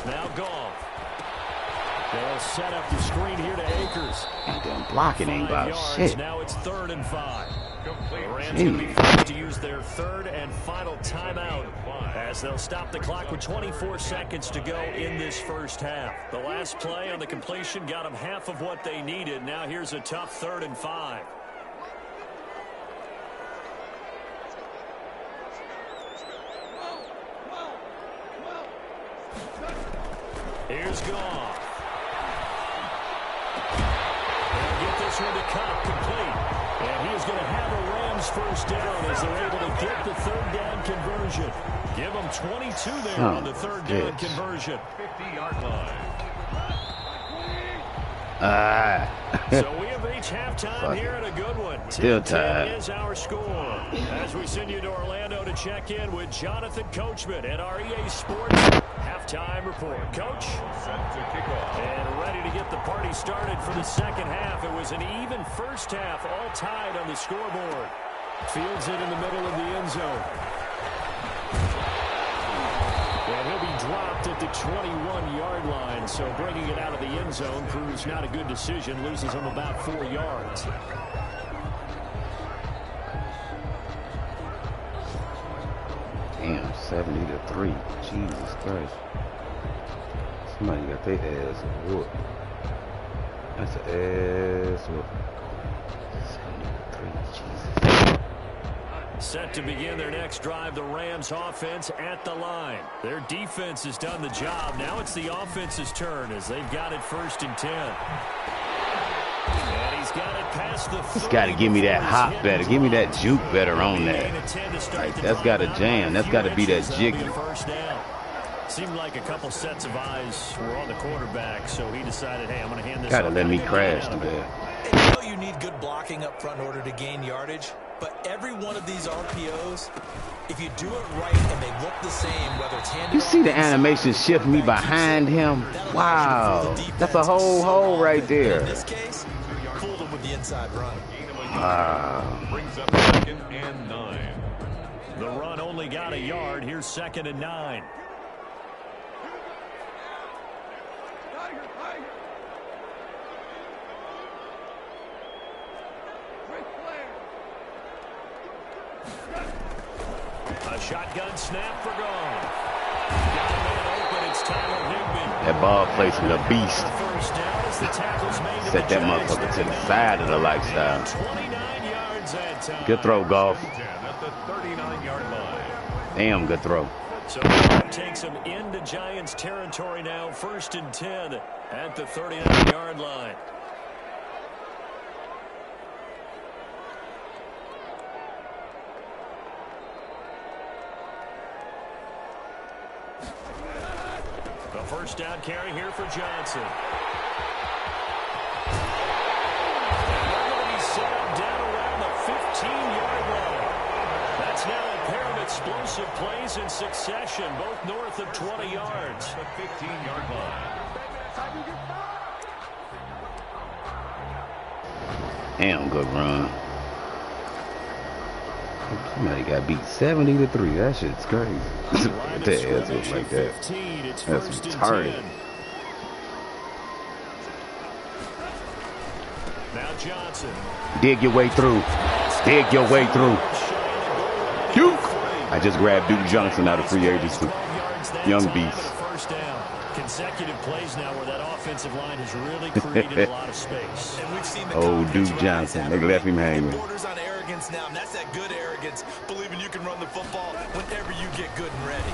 Now Goff. They'll set up the screen here to Akers. And then blocking ain't about shit. Now it's 3rd and 5. The Rams going to be forced to use their 3rd and final timeout as they'll stop the clock with 24 seconds to go in this first half. The last play on the completion got them half of what they needed. Now here's a tough 3rd and 5. Here's Goff. They'll get this one to Cup, complete. And he is going to have a Rams first down as they're able to get the 3rd down conversion. Give them 22 there on the 3rd down conversion. 50-yard line. So we have reached halftime here at a good one. Still tied. Is our score. As we send you to Orlando to check in with Jonathan Coachman at our EA Sports halftime report. Coach? Set to kick off. And ready to get the party started for the second half. It was an even first half, all tied on the scoreboard. Fields it in the middle of the end zone. And he'll be dropped at the 21-yard line, so bringing it out of the end zone proves not a good decision. Loses him about 4 yards. Damn, 70-3. Jesus Christ. Somebody got their ass whooped. That's an ass whoop. 73, Jesus. Set to begin their next drive, the Rams offense at the line. Their defense has done the job. Now it's the offense's turn as they've got it 1st and 10. And he's got it past the 30. Just got to give me that hop better. Give me that juke better on that. Like, that's got to jam. That's got to be that jiggy. Seemed like a couple sets of eyes were on the quarterback, so he decided, hey, I'm going to hand this Got to let me crash to that. And you know you need good blocking up front in order to gain yardage, but every one of these RPOs, if you do it right and they look the same, whether it's handed You see off the animation shift me behind him? Wow. That's a whole hole right there. In this case, fooled him with the inside run. Wow. Brings up 2nd and 9. The run only got a yard. Here's 2nd and 9. A shotgun snap for Gone. Got a man open. It's Tyler Higbee. That ball placement a beast. First down as the tackle's made. Set that motherfucker to the side of the lifestyle. 29 yards that time. Good throw, Golf. 10 at the 39-yard line. Damn, good throw. So that takes him into Giants territory now. 1st and 10 at the 39-yard line. A first down carry here for Johnson. And they're going to be set up down around the 15-yard line. That's now a pair of explosive plays in succession, both north of 20 yards. The 15-yard line. Damn, good run. Somebody got beat 70-3. That shit's crazy. What the hell is it like that? That's retarded. Now Johnson. Dig your way through. Dig your way through. Duke. I just grabbed Duke Johnson out of free agency. Young beast. First down. Consecutive plays now where that offensive line has really created a lot of space. And we've seen the Oh, Duke Johnson. They left him hanging. It borders on arrogance now, and that's that good arrogance, believing you can run the football whenever you get good and ready.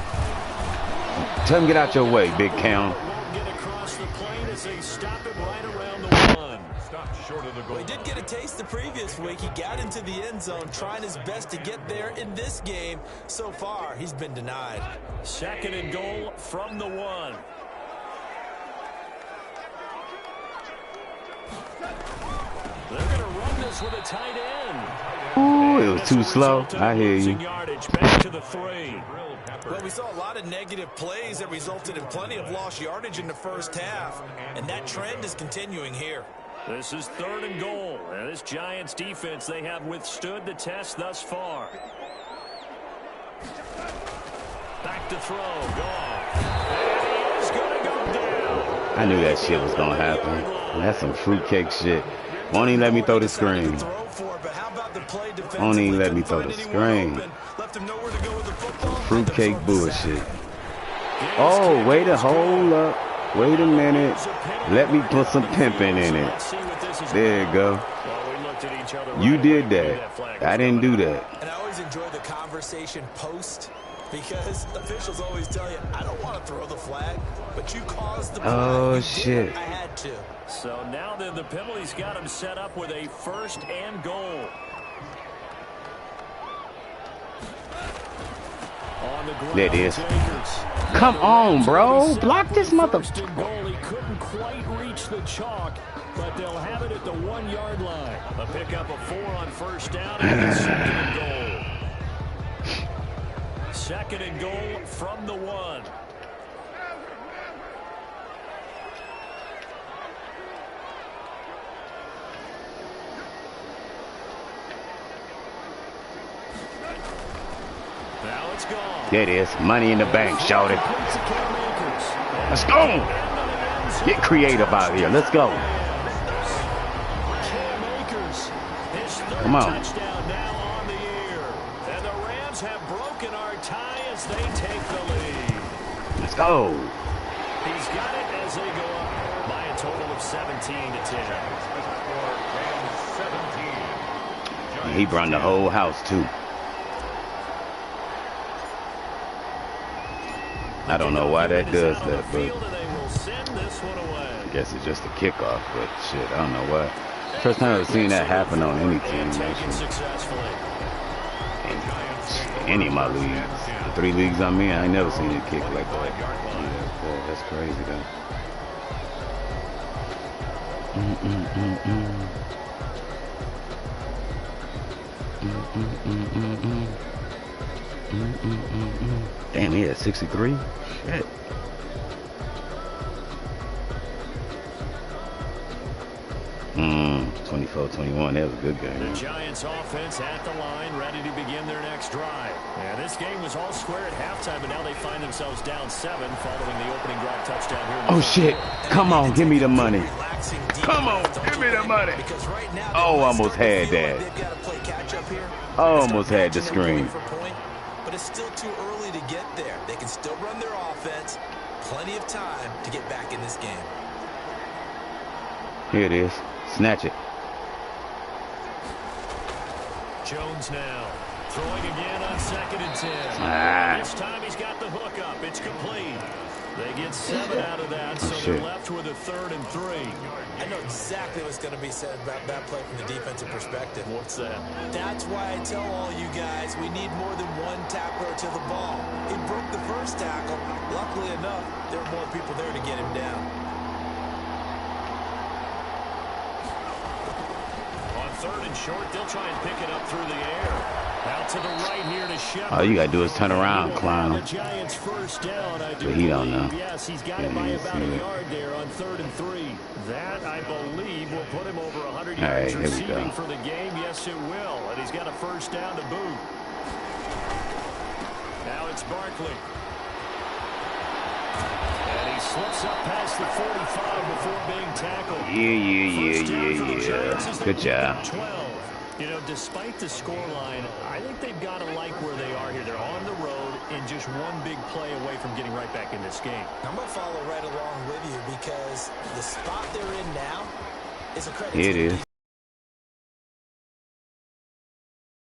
Tell him get out your way, Big Count. Won't get across the plane as they stop it right around the 1. Stopped short of the goal. Well, he did get a taste the previous week. He got into the end zone, trying his best to get there in this game. So far, he's been denied. 2nd and goal from the 1. They're going to run this with a tight end. Ooh, it was too slow. I hear you. Back to the 3. Well, we saw a lot of negative plays that resulted in plenty of lost yardage in the first half, and that trend is continuing here. This is 3rd and goal. And this Giants defense, they have withstood the test thus far. Back to throw. Gone. And he is going to go down. I knew that shit was going to happen. That's some fruitcake shit. Won't even let me throw the screen. Won't even let me throw the screen. Fruitcake bullshit. Oh, wait a hold up. Wait a minute. Let me put some pimping in it. There you go. You did that. I didn't do that. And I always enjoy the conversation post, because officials always tell you, I don't want to throw the flag, but you caused the play. Oh, shit. I had to. So now then the penalty's got him set up with a 1st and goal. There it is. Come on, bro. Block this mother. He couldn't quite reach the chalk, but they'll have it at the 1-yard line. A pickup of 4 on 1st down and 2nd and goal. 2nd and goal from the 1. Now it's gone. There it is. Money in the bank. Shout it. Let's go. Get creative out here. Let's go. Come on. Touchdown now on the year. And the Rams have broken our tie as they take the lead. Let's go. He's got it as they go up by a total of 17-10. He brought the whole house, too. I don't know why that does that, but I guess it's just a kickoff, but shit, I don't know why. First time I've seen that happen on any team, actually. Any of my leagues. The 3 leagues I'm in, I ain't never seen it kick like that. Yeah, that's crazy, though. Damn, he had 63? Shit. Mm, 24-21, that was a good game. The Giants offense at the line, ready to begin their next drive. And this game was all square at halftime, but now they find themselves down 7 following the opening drive touchdown here. Oh, shit. Come on, give me the money. Come on, give me the money. Oh, almost had that. Almost had the screen. But it's still too early to get there. They can still run their offense. Plenty of time to get back in this game. Here it is. Snatch it. Jones now throwing again on 2nd and 10. This time he's got the hook up. It's complete. They get 7 out of that, so they're left with a 3rd and 3. I know exactly what's going to be said about that play from the defensive perspective. What's that? That's why I tell all you guys we need more than one tackler to the ball. He broke the first tackle. Luckily enough, there were more people there to get him down. On 3rd and short, they'll try and pick it up through the air. Out to the right here to Shepard. All you got to do is turn around, clown. The Giants first down. But he don't know. Yes, he's got it by about a yard there on 3rd and 3. That, I believe, will put him over 100 yards receiving for the game. Yes, it will. And he's got a first down to boot. Now it's Barkley. And he slips up past the 45 before being tackled. Yeah. Good job. 12. You know, despite the scoreline, I think they've got to like where they are here. They're on the road and just one big play away from getting right back in this game. I'm going to follow right along with you because the spot they're in now is a credit. It is.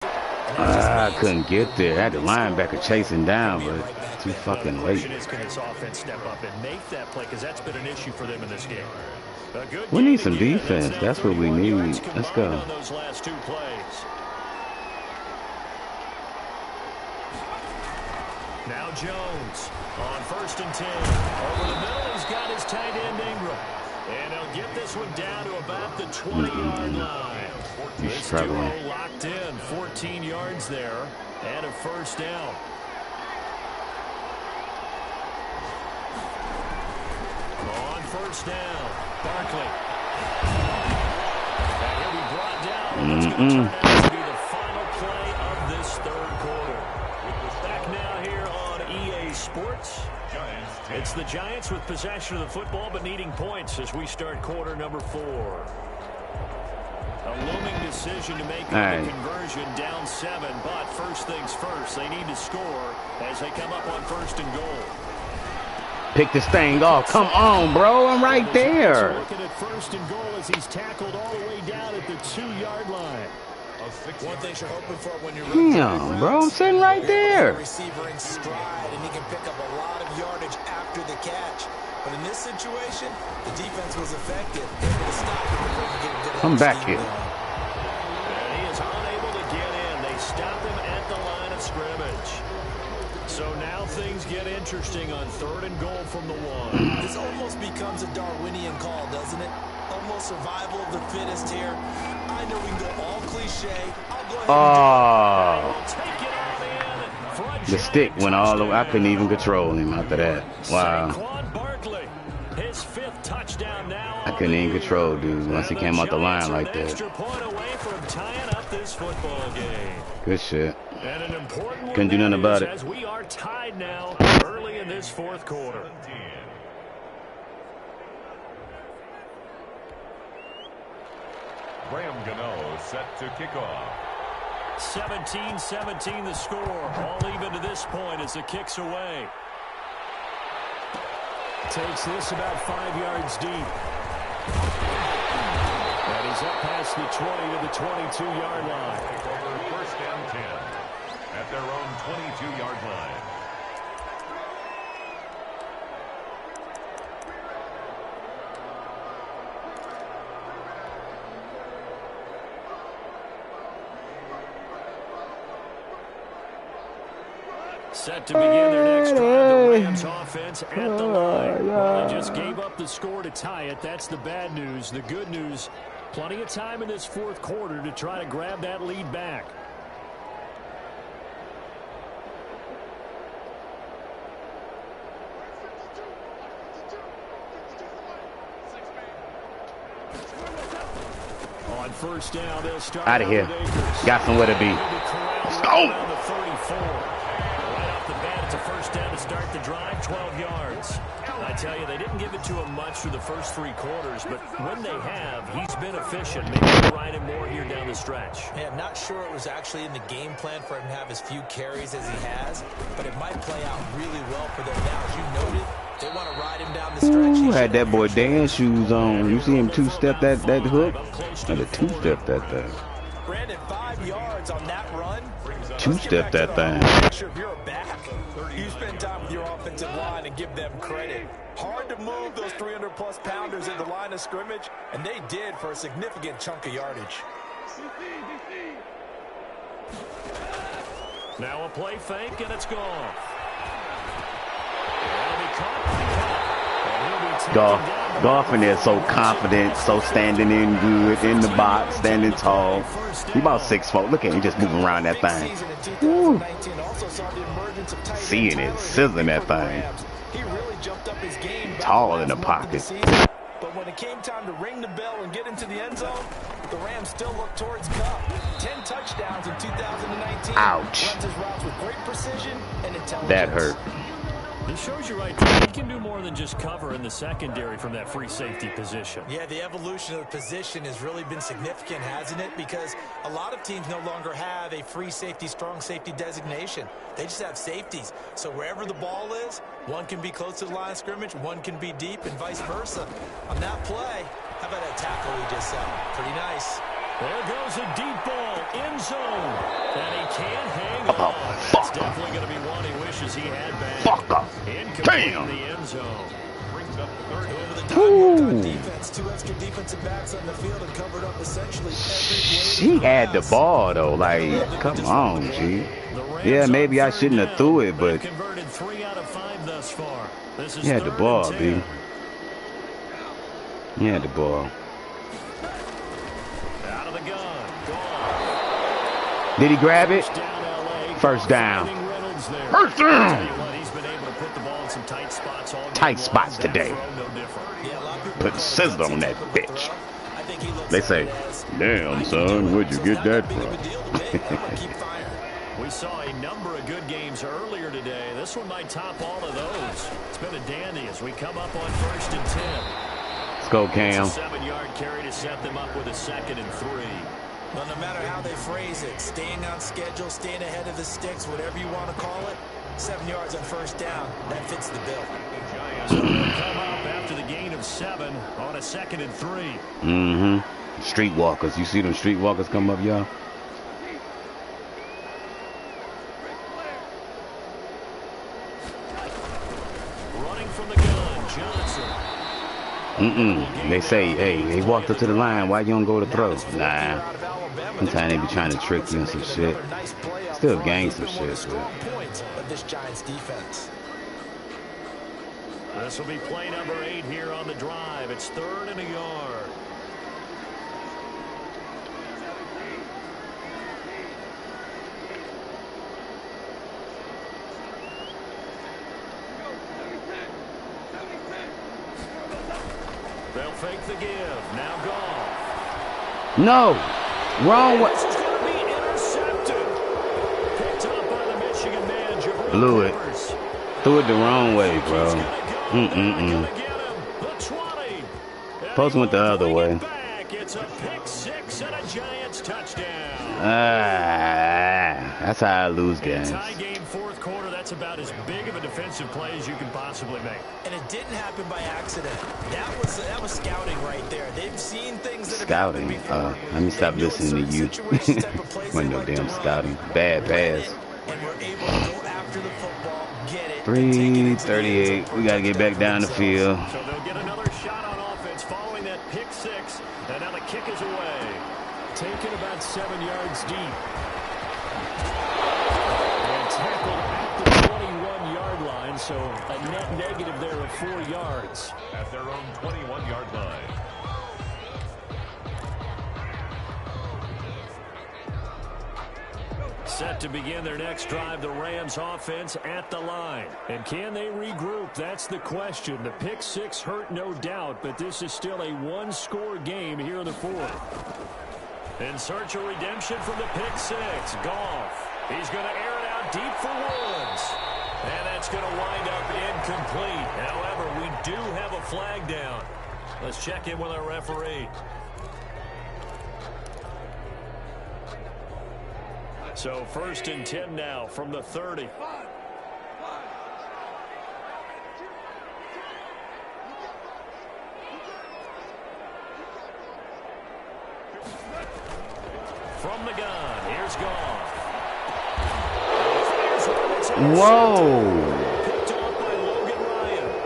I couldn't get there. I had the linebacker chasing down, but too fucking late. Can this offense step up and make that play? Because that's been an issue for them in this game. We need some defense. That's what we need. Let's go. Those last 2 plays. Now Jones on 1st and 10. Over the middle, he's got his tight end Ingram. And he'll get this one down to about the 20-yard line. He's struggling. Locked in, 14 yards there, and a first down. On 1st down, Barkley. And he'll be brought down. It's going to turn out to be the final play of this 3rd quarter. Back now here on EA Sports. It's the Giants with possession of the football, but needing points as we start quarter number 4. A looming decision to make on the conversion, down 7, but first things first, they need to score as they come up on 1st and goal. Pick this thing off. Come on, bro. I'm right there. Looking at 1st and goal as he's tackled all the way down at the 2-yard line. One thing you're hoping for when you're damn, bro, I'm sitting right there. Receiver in stride, and he can pick up a lot of yardage after the catch. But in this situation, the defense was effective. Able to stop him before he could get a good come back here. And he is unable to get in. They stop him at the line of scrimmage. So now things get interesting on 3rd and goal from the 1. This almost becomes a Darwinian call, doesn't it? Almost survival of the fittest here. I know we can go all cliche. I'll go ahead the stick went all the way. I couldn't even control him after that. Wow. His 5th touchdown now. I couldn't even control, dude, once he came out the line like that. Extra point away from tying up this football game. Good shit. And an important couldn't do nothing about it. As we are tied now early in this 4th quarter. Graham Gano set to kick off. 17-17 the score. All even to this point as the kick's away. Takes this about 5 yards deep. And he's up past the 20 to the 22-yard line. Over 1st and 10 at their own 22-yard line. Set to begin their next drive. The Rams offense at the line. Well, they just gave up the score to tie it. That's the bad news. The good news, plenty of time in this fourth quarter to try to grab that lead back. On first down, they'll start out of here. Got somewhere to be. Let's go. Right off the bat, it's a first down to start the drive, 12 yards. I tell you, they didn't give it to him much through the first three quarters, but when they have, he's been efficient. Maybe they'll ride him more here down the stretch. Yeah, I'm not sure it was actually in the game plan for him to have as few carries as he has, but it might play out really well for them now. As you noted, they want to ride him down the stretch. Ooh, had that boy Dan shoes on. You see him two-step that hook? Had to two-step that thing. Brandon, 5 yards on that run. Two-step that thing. Sure, if you're a back, you spend time with your offensive line and give them credit. Hard to move those 300-plus pounders at the line of scrimmage, and they did for a significant chunk of yardage. Now a play fake, and it's gone. Goff in there so confident, so standing in good, in the box, standing tall. He about 6'4". Look at him just moving around that thing. Woo. Seeing it, sizzling that thing. Tall in the pocket. But when it came time to ring the bell and get into the end zone, the Rams still look towards Cup. 10 touchdowns in 2019. Ouch. Runs his routes with great precision and intelligence. That hurt. This shows you right there. He can do more than just cover in the secondary from that free safety position. Yeah, the evolution of the position has really been significant, hasn't it? Because a lot of teams no longer have a free safety, strong safety designation. They just have safeties. So wherever the ball is, one can be close to the line of scrimmage, one can be deep, and vice versa. On that play, how about that tackle he just saw? Pretty nice. There goes a deep ball, end zone, and he can't hang on. Oh, That's definitely going to be one he wishes he had back. Fuck up. Damn. The end zone. Brings up third. Over the top, defense, 2 extra defensive backs on the field and covered up essentially every She had the ball though. Like, come on, G. Yeah, maybe I shouldn't have threw it, but converted 3 out of 5 thus far. This is he had the ball, B. He had the ball. Out of the gun. Gone. Did he grab it? First down. First down. He's been able to put the ball in some tight spots all Tight spots today. Put sizzle on that bitch. They say, damn, son, where'd you get that from? We saw a number of good games earlier today. This one might top all of those. It's been a dandy as we come up on 1st and 10. Let's go, Cam. It's a 7-yard carry to set them up with a 2nd and 3. Well, no matter how they phrase it, staying on schedule, staying ahead of the sticks, whatever you want to call it, 7 yards on first down, that fits the bill. So they'll come up after the gain of 7 on a 2nd and 3. Mm-hmm. Streetwalkers. You see them streetwalkers come up, y'all? Running from the gun, Johnson. They say, hey, they walked up to the line. Why you don't go to throw? Nah. Sometimes they be trying to trick you and some shit. Still gain some shit. This will be play number 8 here on the drive. It's 3rd and a yard. They'll fake the give. Now Goff. No. Wrong way. This is going to be intercepted. Picked up by the Michigan man, Jabril Blew it. Peppers. Threw it the wrong way, bro. Post went the other way. It's a pick 6 and a Giants touchdown. That's how I lose games. Tie game, 4th quarter. That's about as big of a defensive play as you can possibly make. And it didn't happen by accident. That was scouting right there. They've seen things that Scouting. Let me stop listening to you. Wasn't no damn scouting. Bad pass. And we're able to go after the football, get it. 3:38. We gotta get back down the field. So they'll get another shot on offense following that pick 6, and now the kick is away. Taken about 7 yards deep. And tackled at the so a net negative there of 4 yards. At their own 21-yard line. Set to begin their next drive, the Rams offense at the line. And can they regroup? That's the question. The pick six hurt, no doubt, but this is still a one-score game here in the fourth. In search of redemption from the pick six, Goff. He's going to air it out deep for Woods. And that's going to wind up incomplete. However, we do have a flag down. Let's check in with our referee. So 1st and 10 now from the 30. From the gun, here's Goff. Whoa.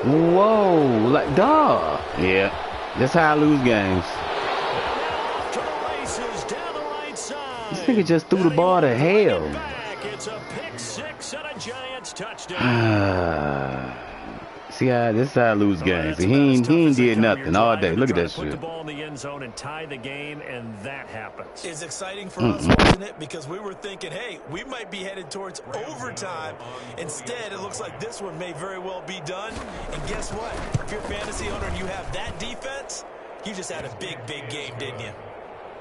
Whoa. Like, dog. Yeah. That's how I lose games. This nigga just threw the ball to hell. It's a pick six and a Giants touchdown. See how this is how I lose games. He ain't did nothing all day. Look at that shit. Put the ball in the end zone and tie the game, and that happens. It's exciting for us, wasn't it? Because we were thinking, hey, we might be headed towards overtime. Instead, it looks like this one may very well be done. And guess what? If you're a fantasy owner and you have that defense, you just had a big, big game, didn't you?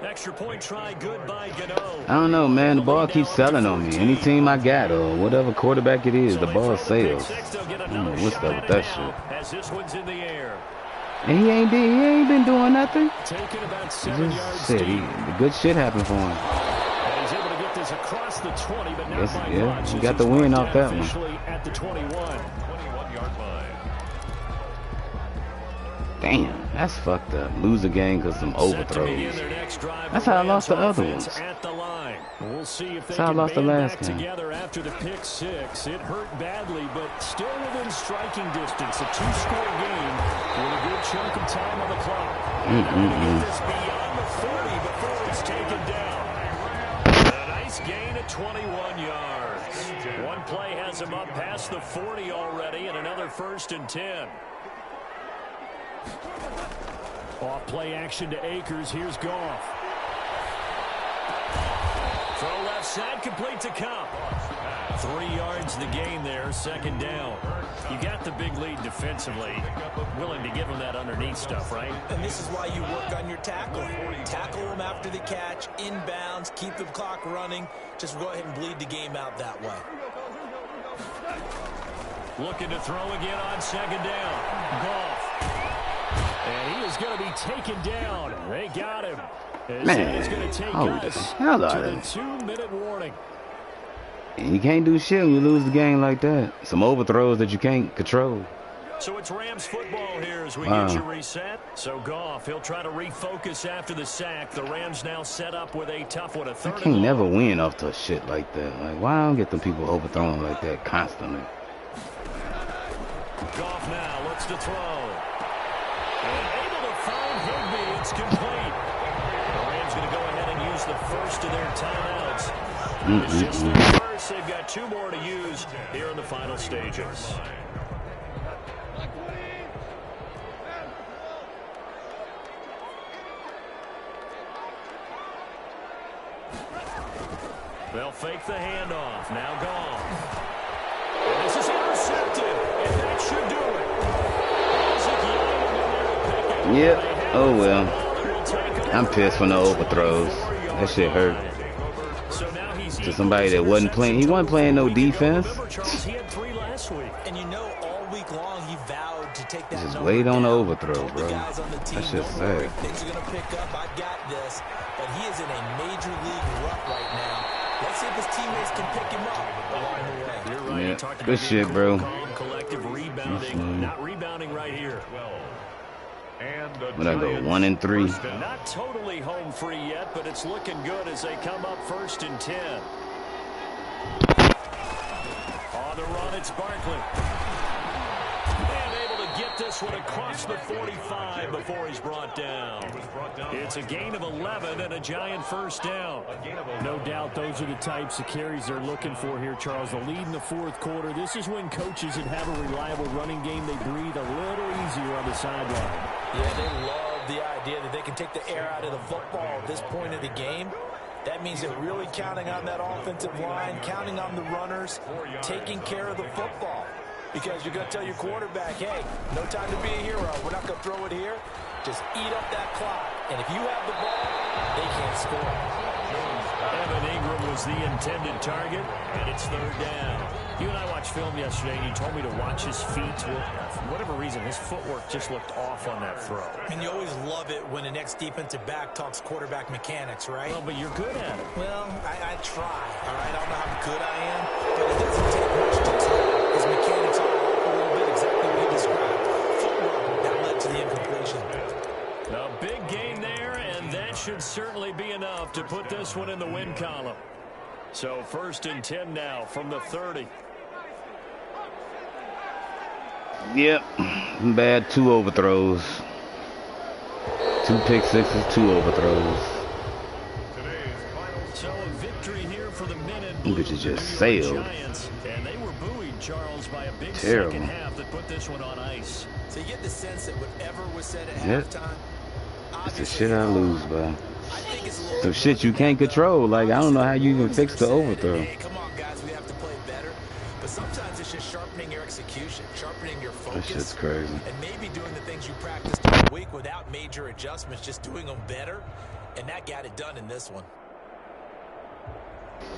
Extra point try, good by Gano. I don't know, man. The ball keeps selling on me. Any team I got or whatever quarterback it is, the ball sells. I don't know what's up with that shit. As this one's in the air. And he ain't been doing nothing. Taking about He 7 just yards said the good shit happened for him. And he's able to get this across the 20, but not by Yeah, much. he got the win off that one. Officially at the 21. 21-yard line. Damn, that's fucked up. Lose a game because some overthrows. That's how I lost the other ones. We'll see if they That's how I can lost the band last back game. together after the pick six. It hurt badly, but still within striking distance. A 2-score game with a good chunk of time on the clock. Get this beyond the 40 before it's taken down. A nice gain of 21 yards. One play has him up past the 40 already, and another 1st and 10. Off play action to Akers. Here's Goff. Throw left side, complete to Cup. 3 yards the gain there, 2nd down. You got the big lead defensively. Willing to give them that underneath stuff, right? And this is why you work on your tackling. Tackle them after the catch, inbounds, keep the clock running. Just go ahead and bleed the game out that way. Looking to throw again on 2nd down. Goff. And he is going to be taken down. They got him. Man, is going to take the hell out to of the it. 2-minute warning. You can't do shit when you lose the game like that. Some overthrows that you can't control. So it's Rams football here as we get you reset. So Goff, he'll try to refocus after the sack. The Rams now set up with a tough one, a 3rd I can't never win off to shit like that. Like, why I don't get them people overthrown like that constantly? Goff now looks to throw. And able to find Higbee. It's complete. The Rams going to go ahead and use the first of their timeouts. It's just their first. They've got 2 more to use here in the final stages. They'll fake the handoff. Now Goff. And this is intercepted. And that should do it. Yep. Oh, well. I'm pissed for no overthrows. That shit hurt. To somebody that wasn't playing. He wasn't playing no defense. He had 3 last week. And you know, all week long he vowed to take that. Just wait on the overthrow, bro. That's just sad. Things are going to pick up. I got this. But he is in a major league rut right now. Let's see if his teammates can pick him up along the way. You're right. Yeah. Good shit, bro. Collective rebounding. Not rebounding right here. What I go, 1 and 3. Not totally home free yet, but it's looking good as they come up 1st and 10. On the run, it's Barkley. And able to get this one across the 45 before he's brought down. It's a gain of 11 and a Giant first down. No doubt those are the types of carries they're looking for here, Charles. The lead in the fourth quarter. This is when coaches that have a reliable running game, they breathe a little easier on the sideline. Yeah, they love the idea that they can take the air out of the football at this point of the game. That means they're really counting on that offensive line, counting on the runners, taking care of the football. Because you're going to tell your quarterback, hey, no time to be a hero. We're not going to throw it here. Just eat up that clock. And if you have the ball, they can't score. Evan Ingram was the intended target, and it's third down. You and I watched film yesterday, and you told me to watch his feet. Well, for whatever reason, his footwork just looked off on that throw. And you always love it when the next defensive back talks quarterback mechanics, right? Well, but you're good at it. Well, I try, all right? I don't know how good I am, but it doesn't take much to tell. His mechanics are off a little bit, exactly what he described. Footwork that led to the incompletion. A big gain there, and that should certainly be enough to put this one in the win column. So 1st and 10 now from the 30. Yep, bad 2 overthrows. 2 pick sixes, 2 overthrows. So a victory here for the men in You blue, bitches just the sailed. Giants, and they were buoyed, Charles, by a big Terrible. second half that put this one on ice. So you get the sense that whatever was said at Yep. halftime, It's the shit I lose by. I think it's a little Some shit you can't control. Like, I don't know how you even fix the overthrow. Hey, come on, guys, we have to play better. But sometimes it's just sharpening your execution, sharpening your focus. That shit's crazy. And maybe doing the things you practiced all week without major adjustments, just doing them better. And that got it done in this one.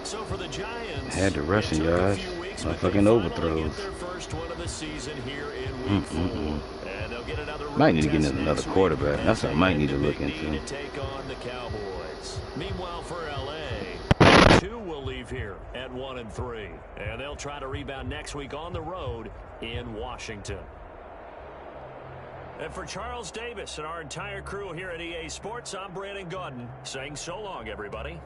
So for the Giants, Had the rushing it took a yards. few weeks, My but they fucking finally overthrows. get their first one of the season here in week 4. And they'll get another Might need to get test another next week quarterback. as That's what I they might head need to look Big D into. to take on the Cowboys. Meanwhile, for LA, 2 will leave here at 1 and 3, and they'll try to rebound next week on the road in Washington. And for Charles Davis and our entire crew here at EA Sports, I'm Brandon Gaudin saying so long, everybody.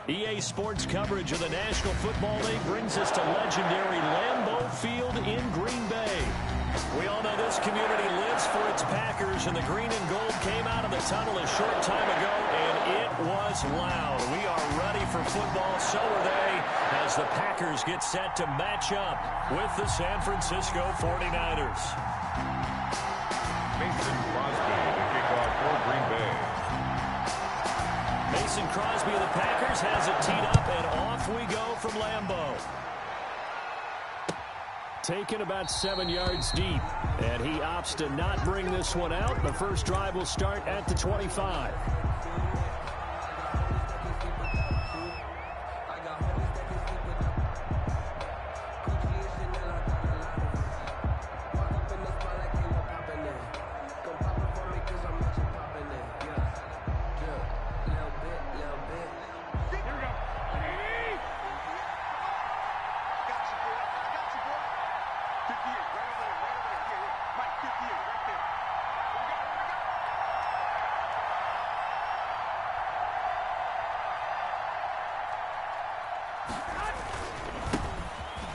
EA Sports coverage of the National Football League brings us to legendary Lambeau Field in Green Bay. We all know this community lives for its Packers, and the green and gold came out of the tunnel a short time ago, and it was loud. We are ready for football, so are they, as the Packers get set to match up with the San Francisco 49ers. Mason Crosby to kick off for Green Bay. Mason Crosby of the Packers has it teed up, and off we go from Lambeau. Taken about 7 yards deep, and he opts to not bring this one out. The first drive will start at the 25.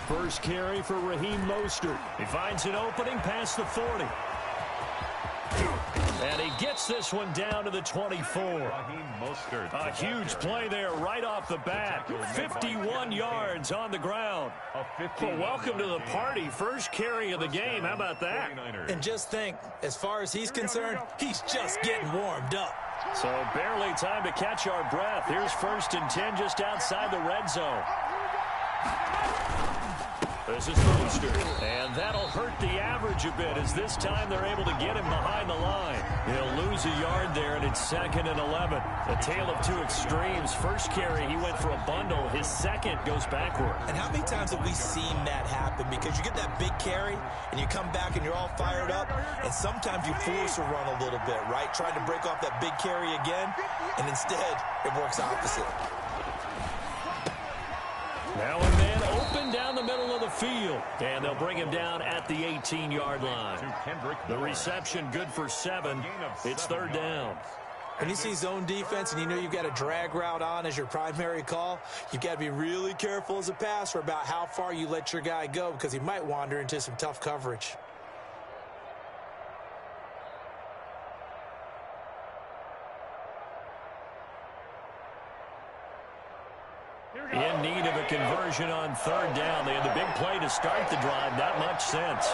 First carry for Raheem Mostert. He finds an opening past the 40. And he gets this one down to the 24. Raheem Mostert. A huge play there right off the bat. 51 yards on the ground. Well, welcome to the party. First carry of the game. How about that? And just think, as far as he's concerned, he's just getting warmed up. So barely time to catch our breath. Here's 1st and 10 just outside the red zone. This is Mostert, and that'll hurt the average a bit, as this time they're able to get him behind the line. He'll lose a yard there, and it's 2nd and 11. A tale of two extremes. First carry, he went for a bundle. His second goes backward. And how many times have we seen that happen? Because you get that big carry, and you come back and you're all fired up, and sometimes you force a run a little bit, right? Trying to break off that big carry again, and instead it works opposite. Now and then, open down the middle of the field. And they'll bring him down at the 18-yard line. The reception good for 7. It's 3rd down. When you see zone defense and you know you've got a drag route on as your primary call, you've got to be really careful as a passer about how far you let your guy go, because he might wander into some tough coverage. In need of a conversion on 3rd down. They had the big play to start the drive. Not much sense.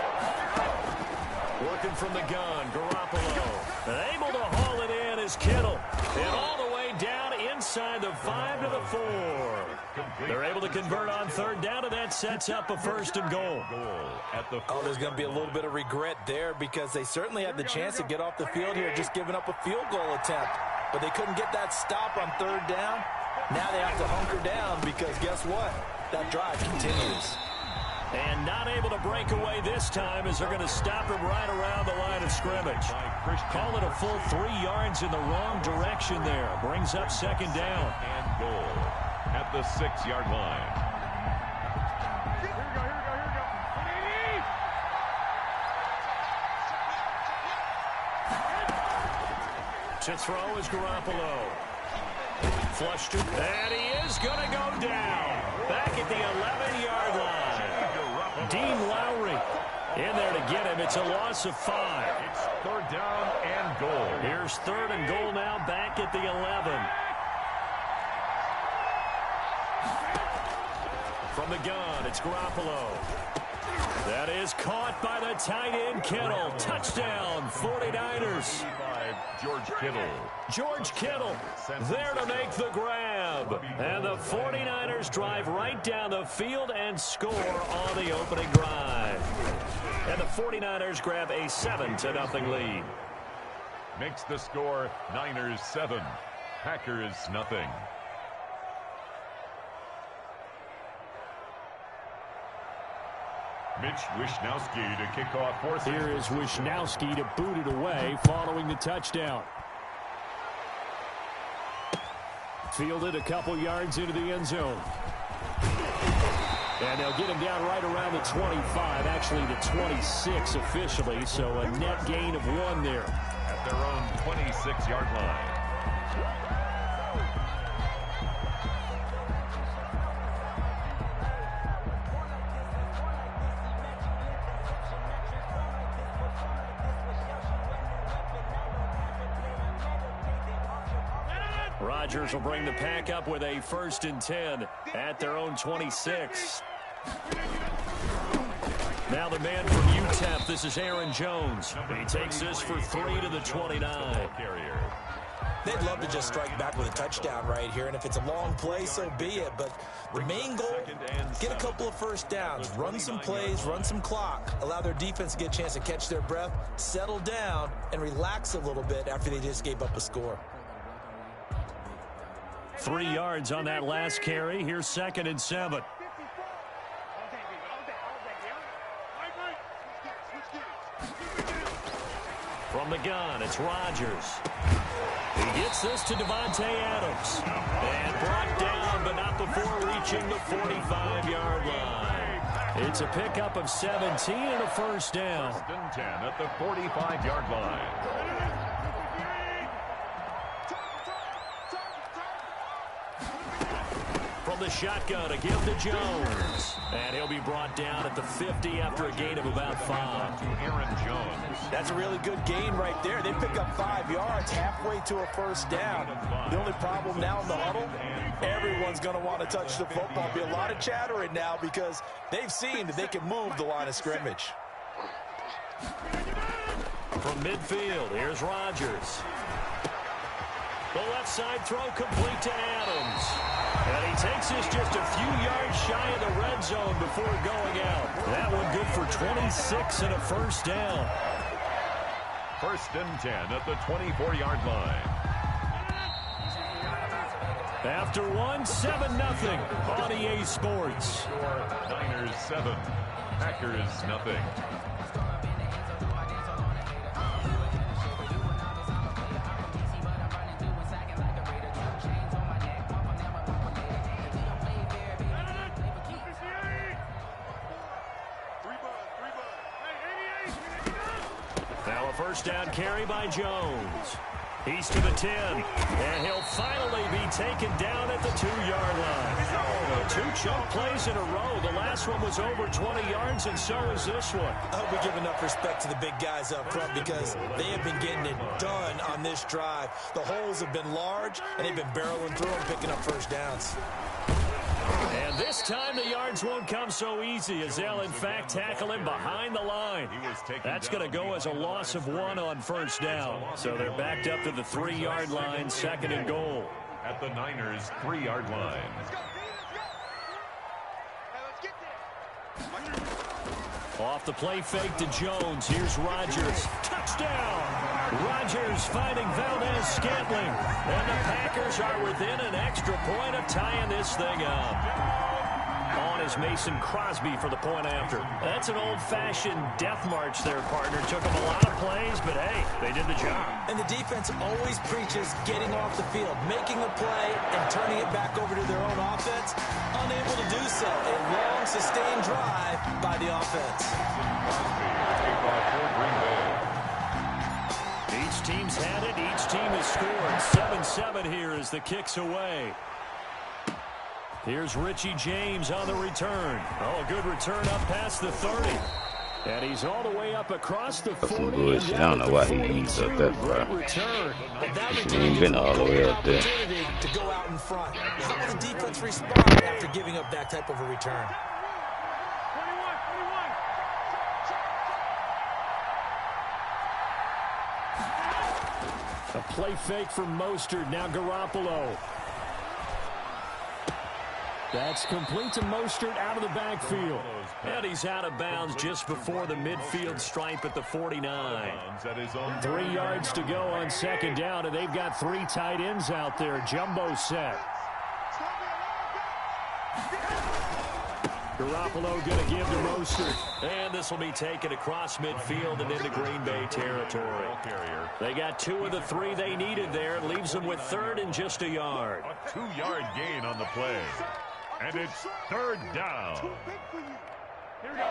Working from the gun, Garoppolo. And able to haul it in is Kittle. And all the way down inside the 5 to the 4. They're able to convert on 3rd down, and that sets up a 1st and goal. Oh, there's going to be a little bit of regret there, because they certainly had the chance to get off the field here, just giving up a field goal attempt. But they couldn't get that stop on 3rd down. Now they have to hunker down, because guess what? That drive continues. And not able to break away this time, as they're going to stop him right around the line of scrimmage. Call it a full 3 yards in the wrong direction there. Brings up 2nd down. And goal at the 6-yard line. To throw is Garoppolo. Flushed it, and he is going to go down. Back at the 11-yard line. Dean Lowry in there to get him. It's a loss of 5. It's 3rd down and goal. Here's 3rd and goal now, back at the 11. From the gun, it's Garoppolo. That is caught by the tight end, Kittle. Touchdown, 49ers. George Kittle there to make the grab. And the 49ers drive right down the field and score on the opening drive. And the 49ers grab a 7-0 lead. Makes the score Niners 7, Packers nothing. Mitch Wishnowsky to kick off 4th. Here is Wishnowsky to boot it away following the touchdown. Fielded a couple yards into the end zone. And they'll get him down right around the 25, actually the 26 officially, so a net gain of 1 there. At their own 26-yard line. Rodgers will bring the pack up with a 1st and 10 at their own 26. Now the man from UTEP, this is Aaron Jones. He takes this for 3 to the 29. They'd love to just strike back with a touchdown right here, and if it's a long play, so be it. But the main goal, get a couple of first downs, run some plays, run some clock, allow their defense to get a chance to catch their breath, settle down, and relax a little bit after they just gave up a score. 3 yards on that last carry. Here's 2nd and 7. From the gun, it's Rodgers. He gets this to Devontae Adams. And brought down, but not before reaching the 45-yard line. It's a pickup of 17 and a 1st down. 1st and 10 at the 45-yard line. From the shotgun, a give to Jones. And he'll be brought down at the 50 after a gain of about 5. To Aaron Jones. That's a really good gain right there. They pick up 5 yards halfway to a 1st down. The only problem now in the huddle, everyone's going to want to touch the football. Be a lot of chattering now because they've seen that they can move the line of scrimmage. From midfield, here's Rodgers. The left side throw complete to Adams. And he takes this just a few yards shy of the red zone before going out. That one good for 26 and a 1st down. 1st and 10 at the 24-yard line. After 7-0 on EA Sports. Niners 7, Packers nothing. Now a 1st down carry by Jones. He's to the 10, and he'll finally be taken down at the 2-yard line. 2 chunk plays in a row. The last one was over 20 yards, and so is this one. I hope we give enough respect to the big guys up front because they have been getting it done on this drive. The holes have been large, and they've been barreling through and picking up 1st downs. And this time the yards won't come so easy as they'll, in fact, tackle him behind the line. That's going to go as a loss of 1 on 1st down. So they're backed up to the 3-yard line, 2nd and goal. At the Niners' 3-yard line. Off the play fake to Jones. Here's Rodgers. Touchdown! Rodgers finding Valdez-Scantling. And the Packers are within an extra point of tying this thing up. On is Mason Crosby for the point after. That's an old-fashioned death march there, partner. Took them a lot of plays, but hey, they did the job. And the defense always preaches getting off the field, making a play, and turning it back over to their own offense. Unable to do so. A long, sustained drive by the offense. Each team's had it. Each team has scored. 7-7 here as the kick's away. Here's Richie James on the return. Oh, a good return up past the 30. And he's all the way up across the 40. I don't know why he eats up that far. He ain't been all the way up there. To go out in front. How will the defense respond after giving up that type of a return? A play fake from Mostert. Now Garoppolo. That's complete to Mostert out of the backfield. And he's out of bounds just before the midfield stripe at the 49. 3 yards to go on 2nd down, and they've got 3 tight ends out there. Jumbo set. Garoppolo going to give to Mostert. And this will be taken across midfield and into Green Bay territory. They got 2 of the 3 they needed there. It leaves them with 3rd and just a yard. A 2-yard gain on the play. And it's 3rd down. Here we go.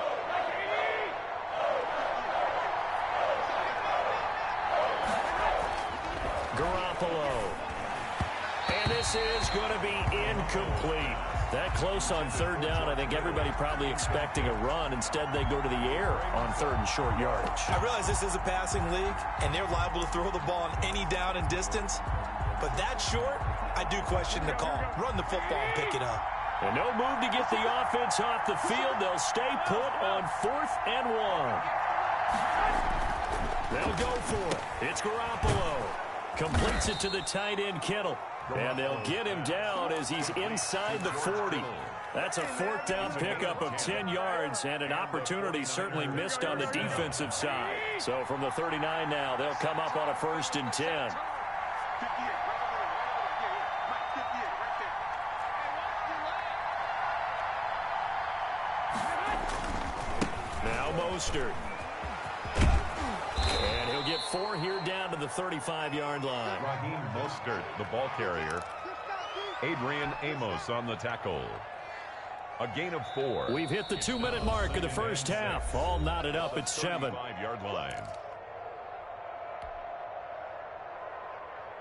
Garoppolo. And this is going to be incomplete. That close on 3rd down, I think everybody probably expecting a run. Instead, they go to the air on 3rd and short yardage. I realize this is a passing league, and they're liable to throw the ball on any down and distance. But that short, I do question the call. Run the football and pick it up. And no move to get the offense off the field. They'll stay put on 4th and 1. They'll go for it. It's Garoppolo. Completes it to the tight end, Kittle. And they'll get him down as he's inside the 40. That's a 4th down pickup of 10 yards and an opportunity certainly missed on the defensive side. So from the 39 now, they'll come up on a 1st and 10. Now Mostert. And he'll get 4 here down to the 35-yard line. Raheem Mostert, the ball carrier. Adrian Amos on the tackle. A gain of 4. We've hit the 2-minute mark of the first half. All knotted up at 7. 5-yard line.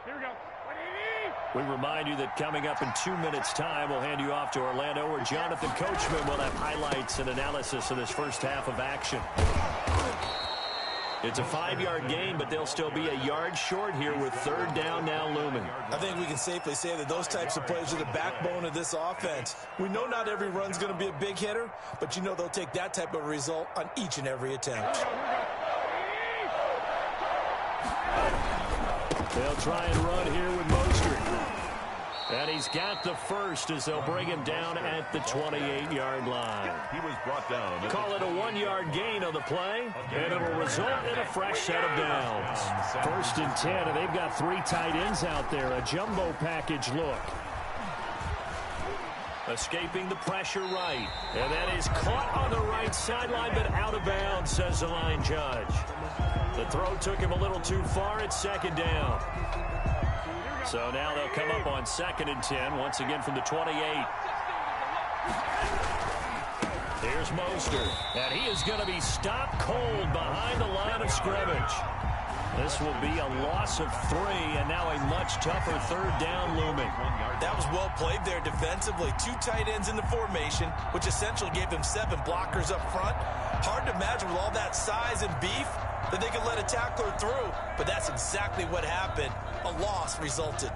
Here we go. We remind you that coming up in 2 minutes' time, we'll hand you off to Orlando, where Jonathan Coachman will have highlights and analysis of this first half of action. It's a 5-yard gain, but they'll still be a yard short here with 3rd down now looming. I think we can safely say that those types of plays are the backbone of this offense. We know not every run's going to be a big hitter, but you know they'll take that type of result on each and every attempt. They'll try and run here with Mostert. And he's got the first as they'll bring him down at the 28-yard line. He was brought down. Call it a 1-yard gain on the play, and it'll result in a fresh set of downs. 1st and 10, and they've got 3 tight ends out there. A jumbo package look. Escaping the pressure right. And that is caught on the right sideline, but out of bounds, says the line judge. The throw took him a little too far at 2nd down. So now they'll come up on 2nd and 10, once again from the 28. Here's Mostert, and he is going to be stopped cold behind the line of scrimmage. This will be a loss of 3, and now a much tougher 3rd down looming. That was well played there defensively. 2 tight ends in the formation, which essentially gave them 7 blockers up front. Hard to imagine with all that size and beef that they could let a tackler through, but that's exactly what happened. A loss resulted.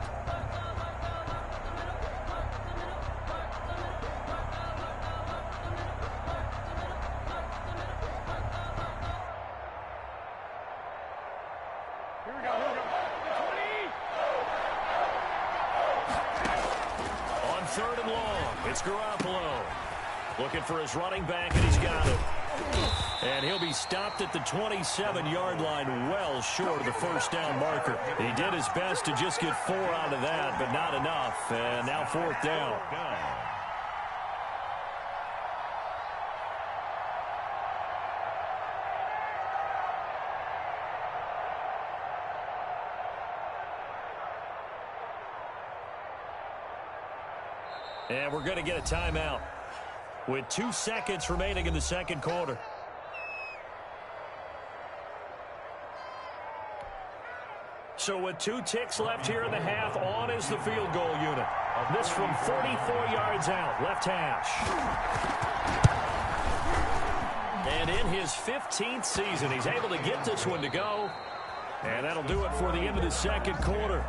Here we go. On 3rd and long, it's Garoppolo. Looking for his running back, and he's got it. And he'll be stopped at the 27-yard line, well short of the 1st down marker. He did his best to just get 4 out of that, but not enough. And now 4th down. And we're going to get a timeout with 2 seconds remaining in the 2nd quarter. So with 2 ticks left here in the half, on is the field goal unit. This from 44 yards out, left hash. And in his 15th season, he's able to get this one to go. And that'll do it for the end of the 2nd quarter.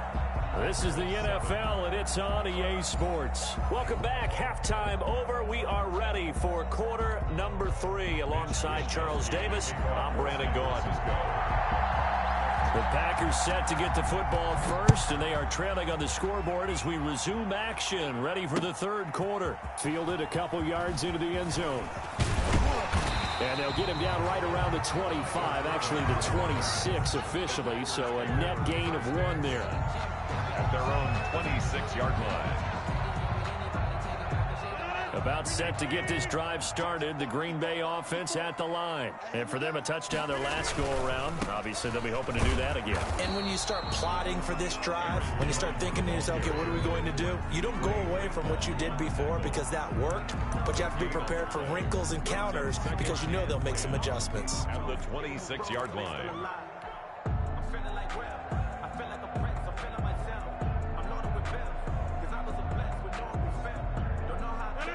This is the NFL, and it's on EA Sports. Welcome back. Halftime over. We are ready for quarter number 3. Alongside Charles Davis, I'm Brandon Gordon. The Packers set to get the football first, and they are trailing on the scoreboard as we resume action, ready for the 3rd quarter. Fielded a couple yards into the end zone. And they'll get him down right around the 25, actually the 26 officially, so a net gain of 1 there. At their own 26-yard line. About set to get this drive started, the Green Bay offense at the line. And for them, a touchdown their last go-around. Obviously, they'll be hoping to do that again. And when you start plotting for this drive, when you start thinking to yourself, okay, what are we going to do? You don't go away from what you did before because that worked, but you have to be prepared for wrinkles and counters because you know they'll make some adjustments. At the 26-yard line.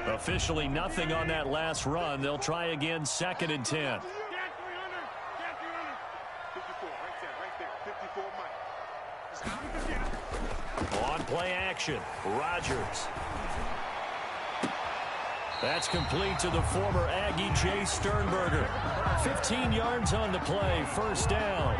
Officially nothing on that last run. They'll try again, 2nd and 10. On play action. Rodgers. That's complete to the former Aggie Jay Sternberger. 15 yards on the play, first down.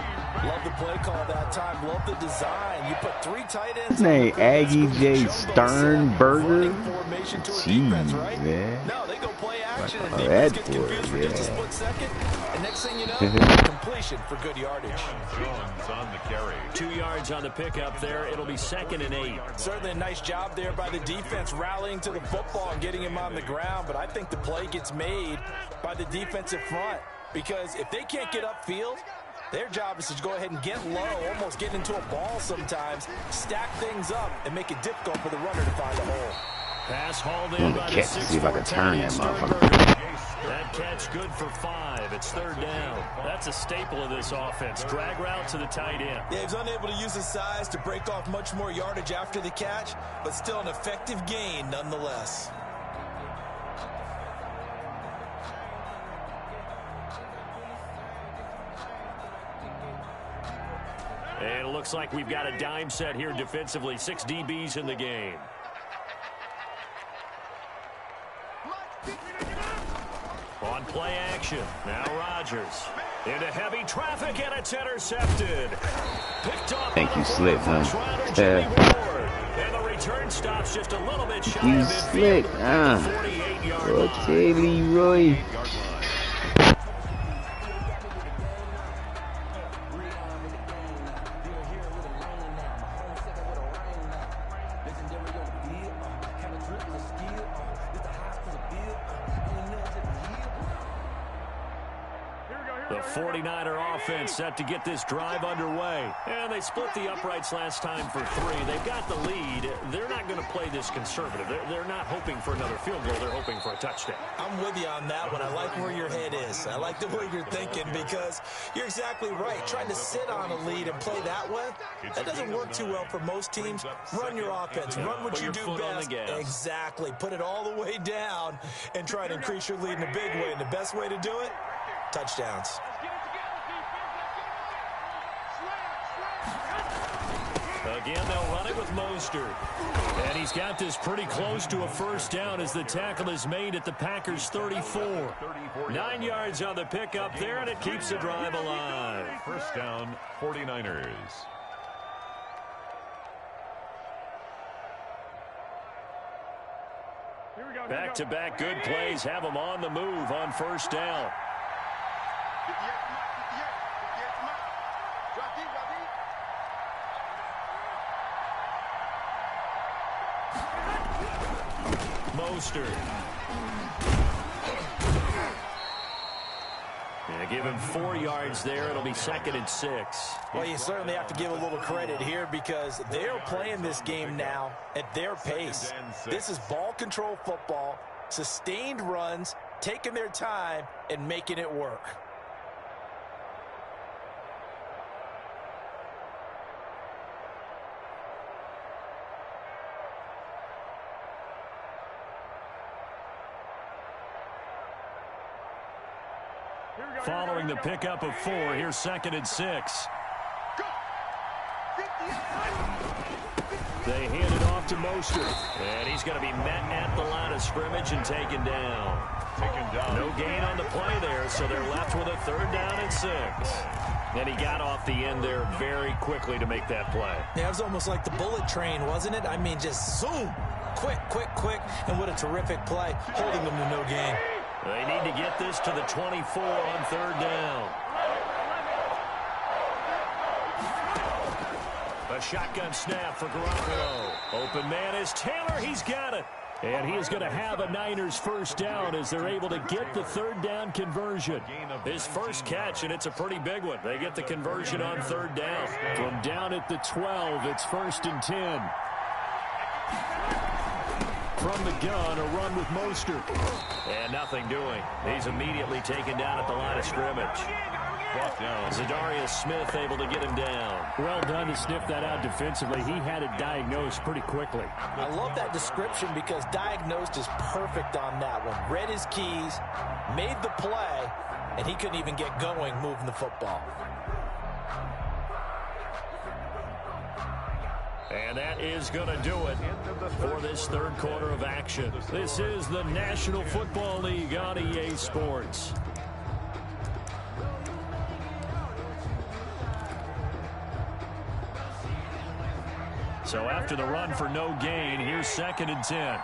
Love the play call that time. Love the design. You put 3 tight ends. His name Aggie J. Sternberger. Jeez, right? Man. No, they go play action and defense gets confused for just a split second. And next thing you know, completion for good yardage. Jones on the carry. 2 yards on the pickup there. It'll be 2nd and 8. Certainly a nice job there by the defense rallying to the football and getting him on the ground. But I think the play gets made by the defensive front. Because if they can't get upfield, their job is to go ahead and get low, almost get into a ball sometimes, stack things up, and make it difficult for the runner to find a hole. Pass hauled in by the 6'4" see if I can turn that motherfucker. That catch good for 5. It's 3rd down. That's a staple of this offense. Drag route to the tight end. Yeah, he was unable to use his size to break off much more yardage after the catch, but still an effective gain nonetheless. And it looks like we've got a dime set here defensively. 6 DBs in the game. On play action. Now Rodgers. Into heavy traffic, and it's intercepted. Picked off. Think you slick, huh? And the return stops just a little bit shy You of slick, huh? 48-yard line. Okay, Leroy. The 49er offense set to get this drive underway. And they split the uprights last time for 3. They've got the lead. They're not going to play this conservative. They're not hoping for another field goal. They're hoping for a touchdown. I'm with you on that one. I like where your head is. I like the way you're thinking because you're exactly right. Trying to sit on a lead and play that way, that doesn't work too well for most teams. Run your offense. Run what you do best. Exactly. Put it all the way down and try to increase your lead in a big way. And the best way to do it, touchdowns. Again, they'll run it with Mostert. And he's got this pretty close to a first down as the tackle is made at the Packers' 34. 9 yards on the pickup there, and it keeps the drive alive. First down, 49ers. Back-to-back good plays have them on the move on first down. Mostert. Yeah, give him 4 yards there. It'll be 2nd and 6. Well, you certainly have to give a little credit here because they're playing this game now at their pace. This is ball control football, sustained runs, taking their time, and making it work. Following the pickup of 4, here's 2nd and 6. They hand it off to Mostert. And he's going to be met at the line of scrimmage and taken down. No gain on the play there, so they're left with a 3rd down and 6. And he got off the end there very quickly to make that play. Yeah, it was almost like the bullet train, wasn't it? I mean, just zoom. Quick, and what a terrific play, holding them to no gain. They need to get this to the 24 on 3rd down. A shotgun snap for Garoppolo. Open man is Taylor. He's got it. And he is going to have a Niners first down as they're able to get the 3rd down conversion. His first catch, and it's a pretty big one. They get the conversion on 3rd down. From down at the 12, it's 1st and 10. From the gun, a run with Mostert. And nothing doing. He's immediately taken down at the line of scrimmage. Zadarius Smith able to get him down. Well done to sniff that out defensively. He had it diagnosed pretty quickly. I love that description because diagnosed is perfect on that one. Read his keys, made the play, and he couldn't even get going moving the football. And that is going to do it for this third quarter of action. This is the National Football League on EA Sports. So after the run for no gain, here's 2nd and 10.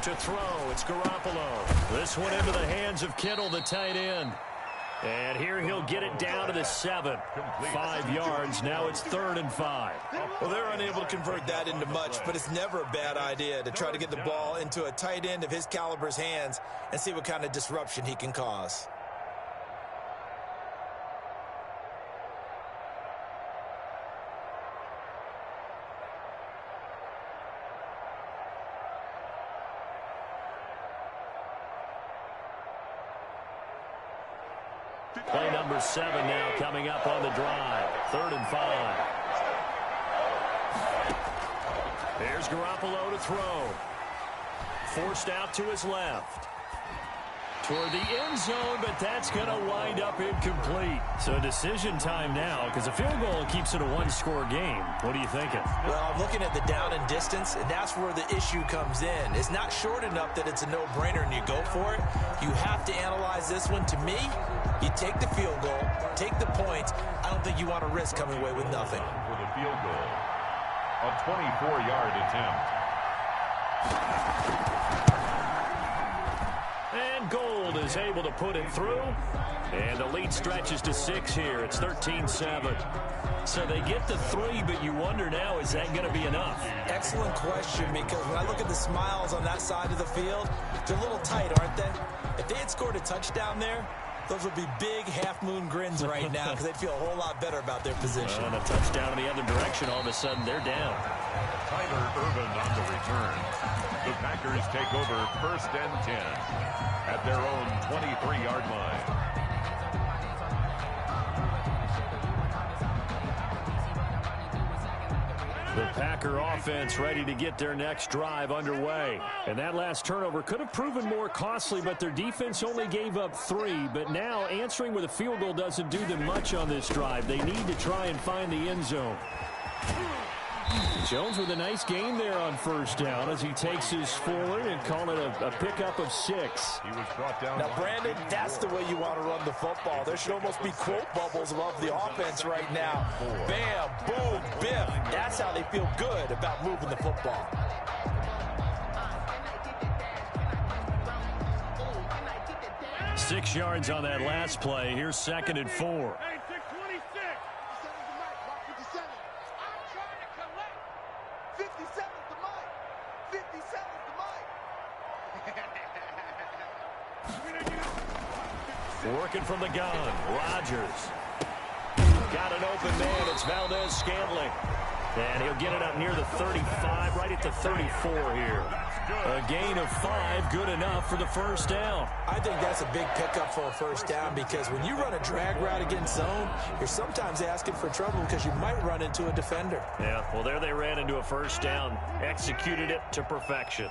To throw, it's Garoppolo. This one into the hands of Kittle, the tight end. And here he'll get it down to the 7. 5 yards. Now it's 3rd and 5. Well, they're unable to convert that into much, but it's never a bad idea to try to get the ball into a tight end of his caliber's hands and see what kind of disruption he can cause. Play number 7 now coming up on the drive. 3rd and 5. There's Garoppolo to throw. Forced out to his left. Toward the end zone, but that's going to wind up incomplete. So decision time now, because a field goal keeps it a one-score game. What are you thinking? Well, I'm looking at the down and distance, and that's where the issue comes in. It's not short enough that it's a no-brainer and you go for it. You have to analyze this one. To me, you take the field goal, take the points. I don't think you want to risk coming away with nothing. For the field goal, a 24-yard attempt. And Gold is able to put it through. And the lead stretches to 6 here. It's 13-7. So they get the 3, but you wonder now, is that going to be enough? Excellent question, because when I look at the smiles on that side of the field, they're a little tight, aren't they? If they had scored a touchdown there, those would be big half-moon grins right now because they'd feel a whole lot better about their position. And a touchdown in the other direction, all of a sudden they're down. Tyler Ervin on the return. The Packers take over 1st and 10 at their own 23-yard line. The Packer offense ready to get their next drive underway. And that last turnover could have proven more costly, but their defense only gave up 3. But now answering with a field goal doesn't do them much on this drive. They need to try and find the end zone. Jones with a nice gain there on 1st down as he takes his forward and call it a pickup of 6. He was brought down. Now, Brandon, that's the way you want to run the football. There should almost be quote bubbles above the offense right now. Bam, boom, biff. That's how they feel good about moving the football. Six yards on that last play. Here's 2nd and 4. Working from the gun, Rodgers. Got an open man, it's Valdez-Scantling. And he'll get it up near the 35, right at the 34 here. A gain of 5, good enough for the 1st down. I think that's a big pickup for a 1st down because when you run a drag route against zone, you're sometimes asking for trouble because you might run into a defender. Yeah, well, there they ran into a 1st down, executed it to perfection.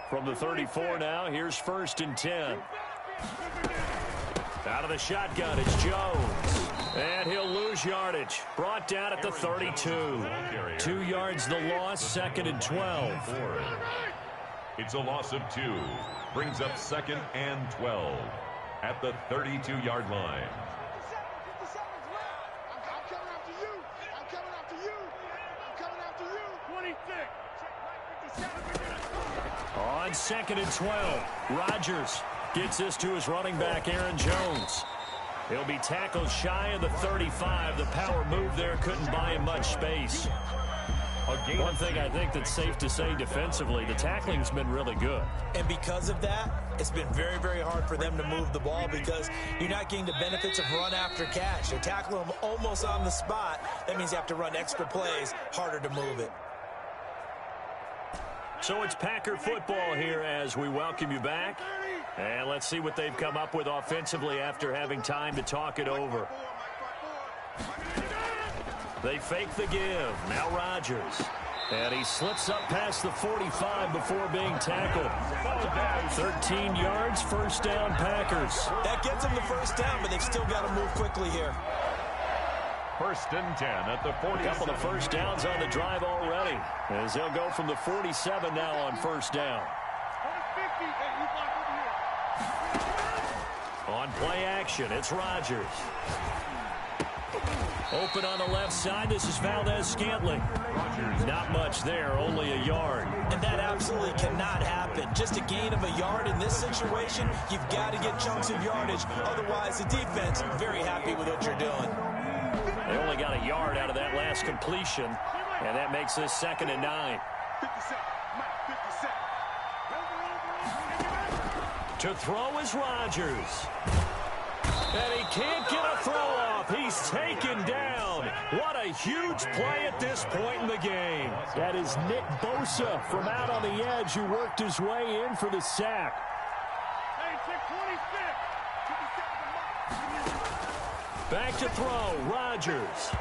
From the 34 now, here's 1st and 10. Out of the shotgun, it's Jones. And he'll lose yardage. Brought down at the 32. 2 yards the loss, 2nd and 12. It's a loss of 2. Brings up 2nd and 12 at the 32-yard line. On 2nd and 12, Rodgers gets this to his running back, Aaron Jones. He'll be tackled shy of the 35. The power move there couldn't buy him much space. One thing I think that's safe to say defensively, the tackling's been really good. And because of that, it's been very, very hard for them to move the ball because you're not getting the benefits of run after catch. They're tackling them almost on the spot. That means you have to run extra plays, harder to move it. So it's Packer football here as we welcome you back. And let's see what they've come up with offensively after having time to talk it over. They fake the give. Now Rodgers. And he slips up past the 45 before being tackled. 13 yards, 1st down Packers. That gets them the 1st down, but they've still got to move quickly here. First and 10 at the 47. A couple of first downs on the drive already, as they'll go from the 47 now on first down. On play action, it's Rodgers. Open on the left side, this is Valdez-Scantling. Not much there, only a yard. And that absolutely cannot happen. Just a gain of a yard in this situation, you've got to get chunks of yardage. Otherwise, the defense, very happy with what you're doing. They only got a yard out of that last completion, and that makes this 2nd and 9. To throw is Rodgers. And he can't get a throw off. He's taken down. What a huge play at this point in the game. That is Nick Bosa from out on the edge who worked his way in for the sack. Back to throw, Rodgers.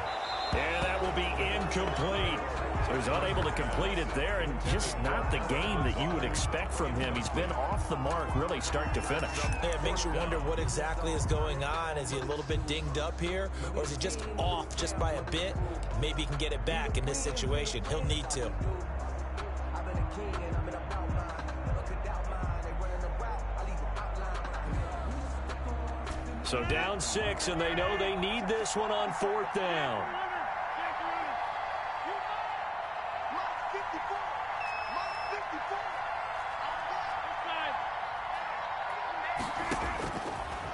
And that will be incomplete. So he's unable to complete it there, and just not the game that you would expect from him. He's been off the mark really start to finish. Yeah, it makes you wonder what exactly is going on. Is he a little bit dinged up here, or is he just off just by a bit? Maybe he can get it back in this situation. He'll need to. So down 6, and they know they need this one on 4th down.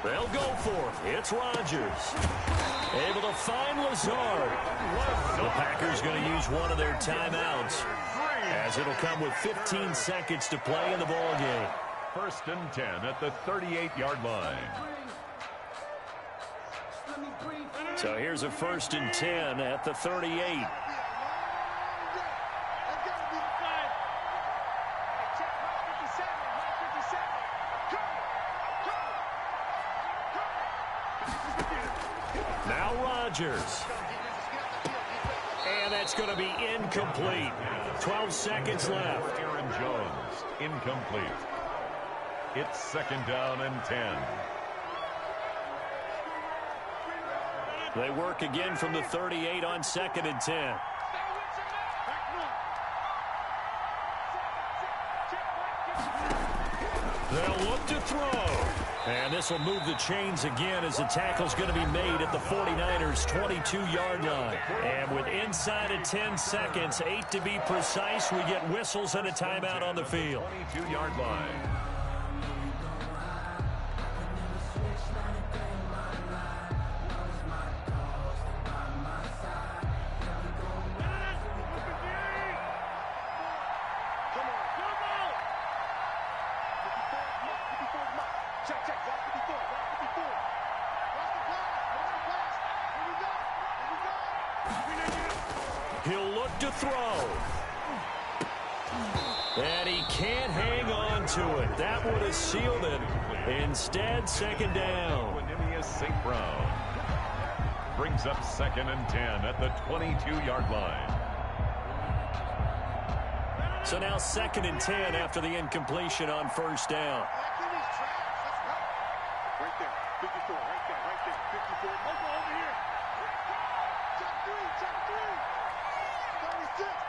They'll go for it. It's Rodgers. Able to find Lazard. The Packers going to use one of their timeouts, as it'll come with 15 seconds to play in the ballgame. First and 10 at the 38-yard line. So here's a 1st and 10 at the 38. Now Rodgers. And that's going to be incomplete. 12 seconds left. Aaron Jones, incomplete. It's 2nd down and 10. They work again from the 38 on 2nd and 10. They'll look to throw. And this will move the chains again as the tackle's going to be made at the 49ers' 22-yard line. And with inside of 10 seconds, 8 to be precise, we get whistles and a timeout on the field. 22-yard line. He'll look to throw. And he can't hang on to it. That would have sealed it. Instead, 2nd down. St. Brown brings up 2nd and 10 at the 22-yard line. So now 2nd and 10 after the incompletion on 1st down. Right there, 54, right there, 54. Over here. Check 3.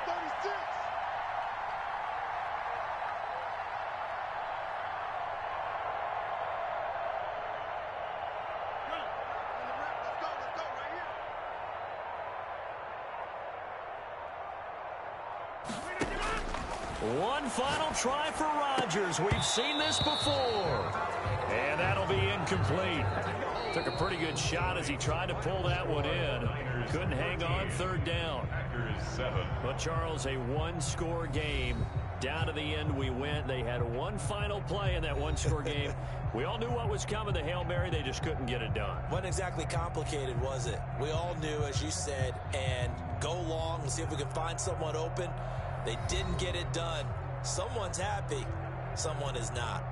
36. One final try for Rodgers. We've seen this before. And that'll be incomplete. Took a pretty good shot as he tried to pull that one in. Couldn't hang on 3rd down. But, Charles, a one-score game. Down to the end we went. They had one final play in that one-score game. We all knew what was coming, the Hail Mary. They just couldn't get it done. Wasn't exactly complicated, was it? We all knew, as you said, and go long and see if we can find someone open. They didn't get it done. Someone's happy. Someone is not.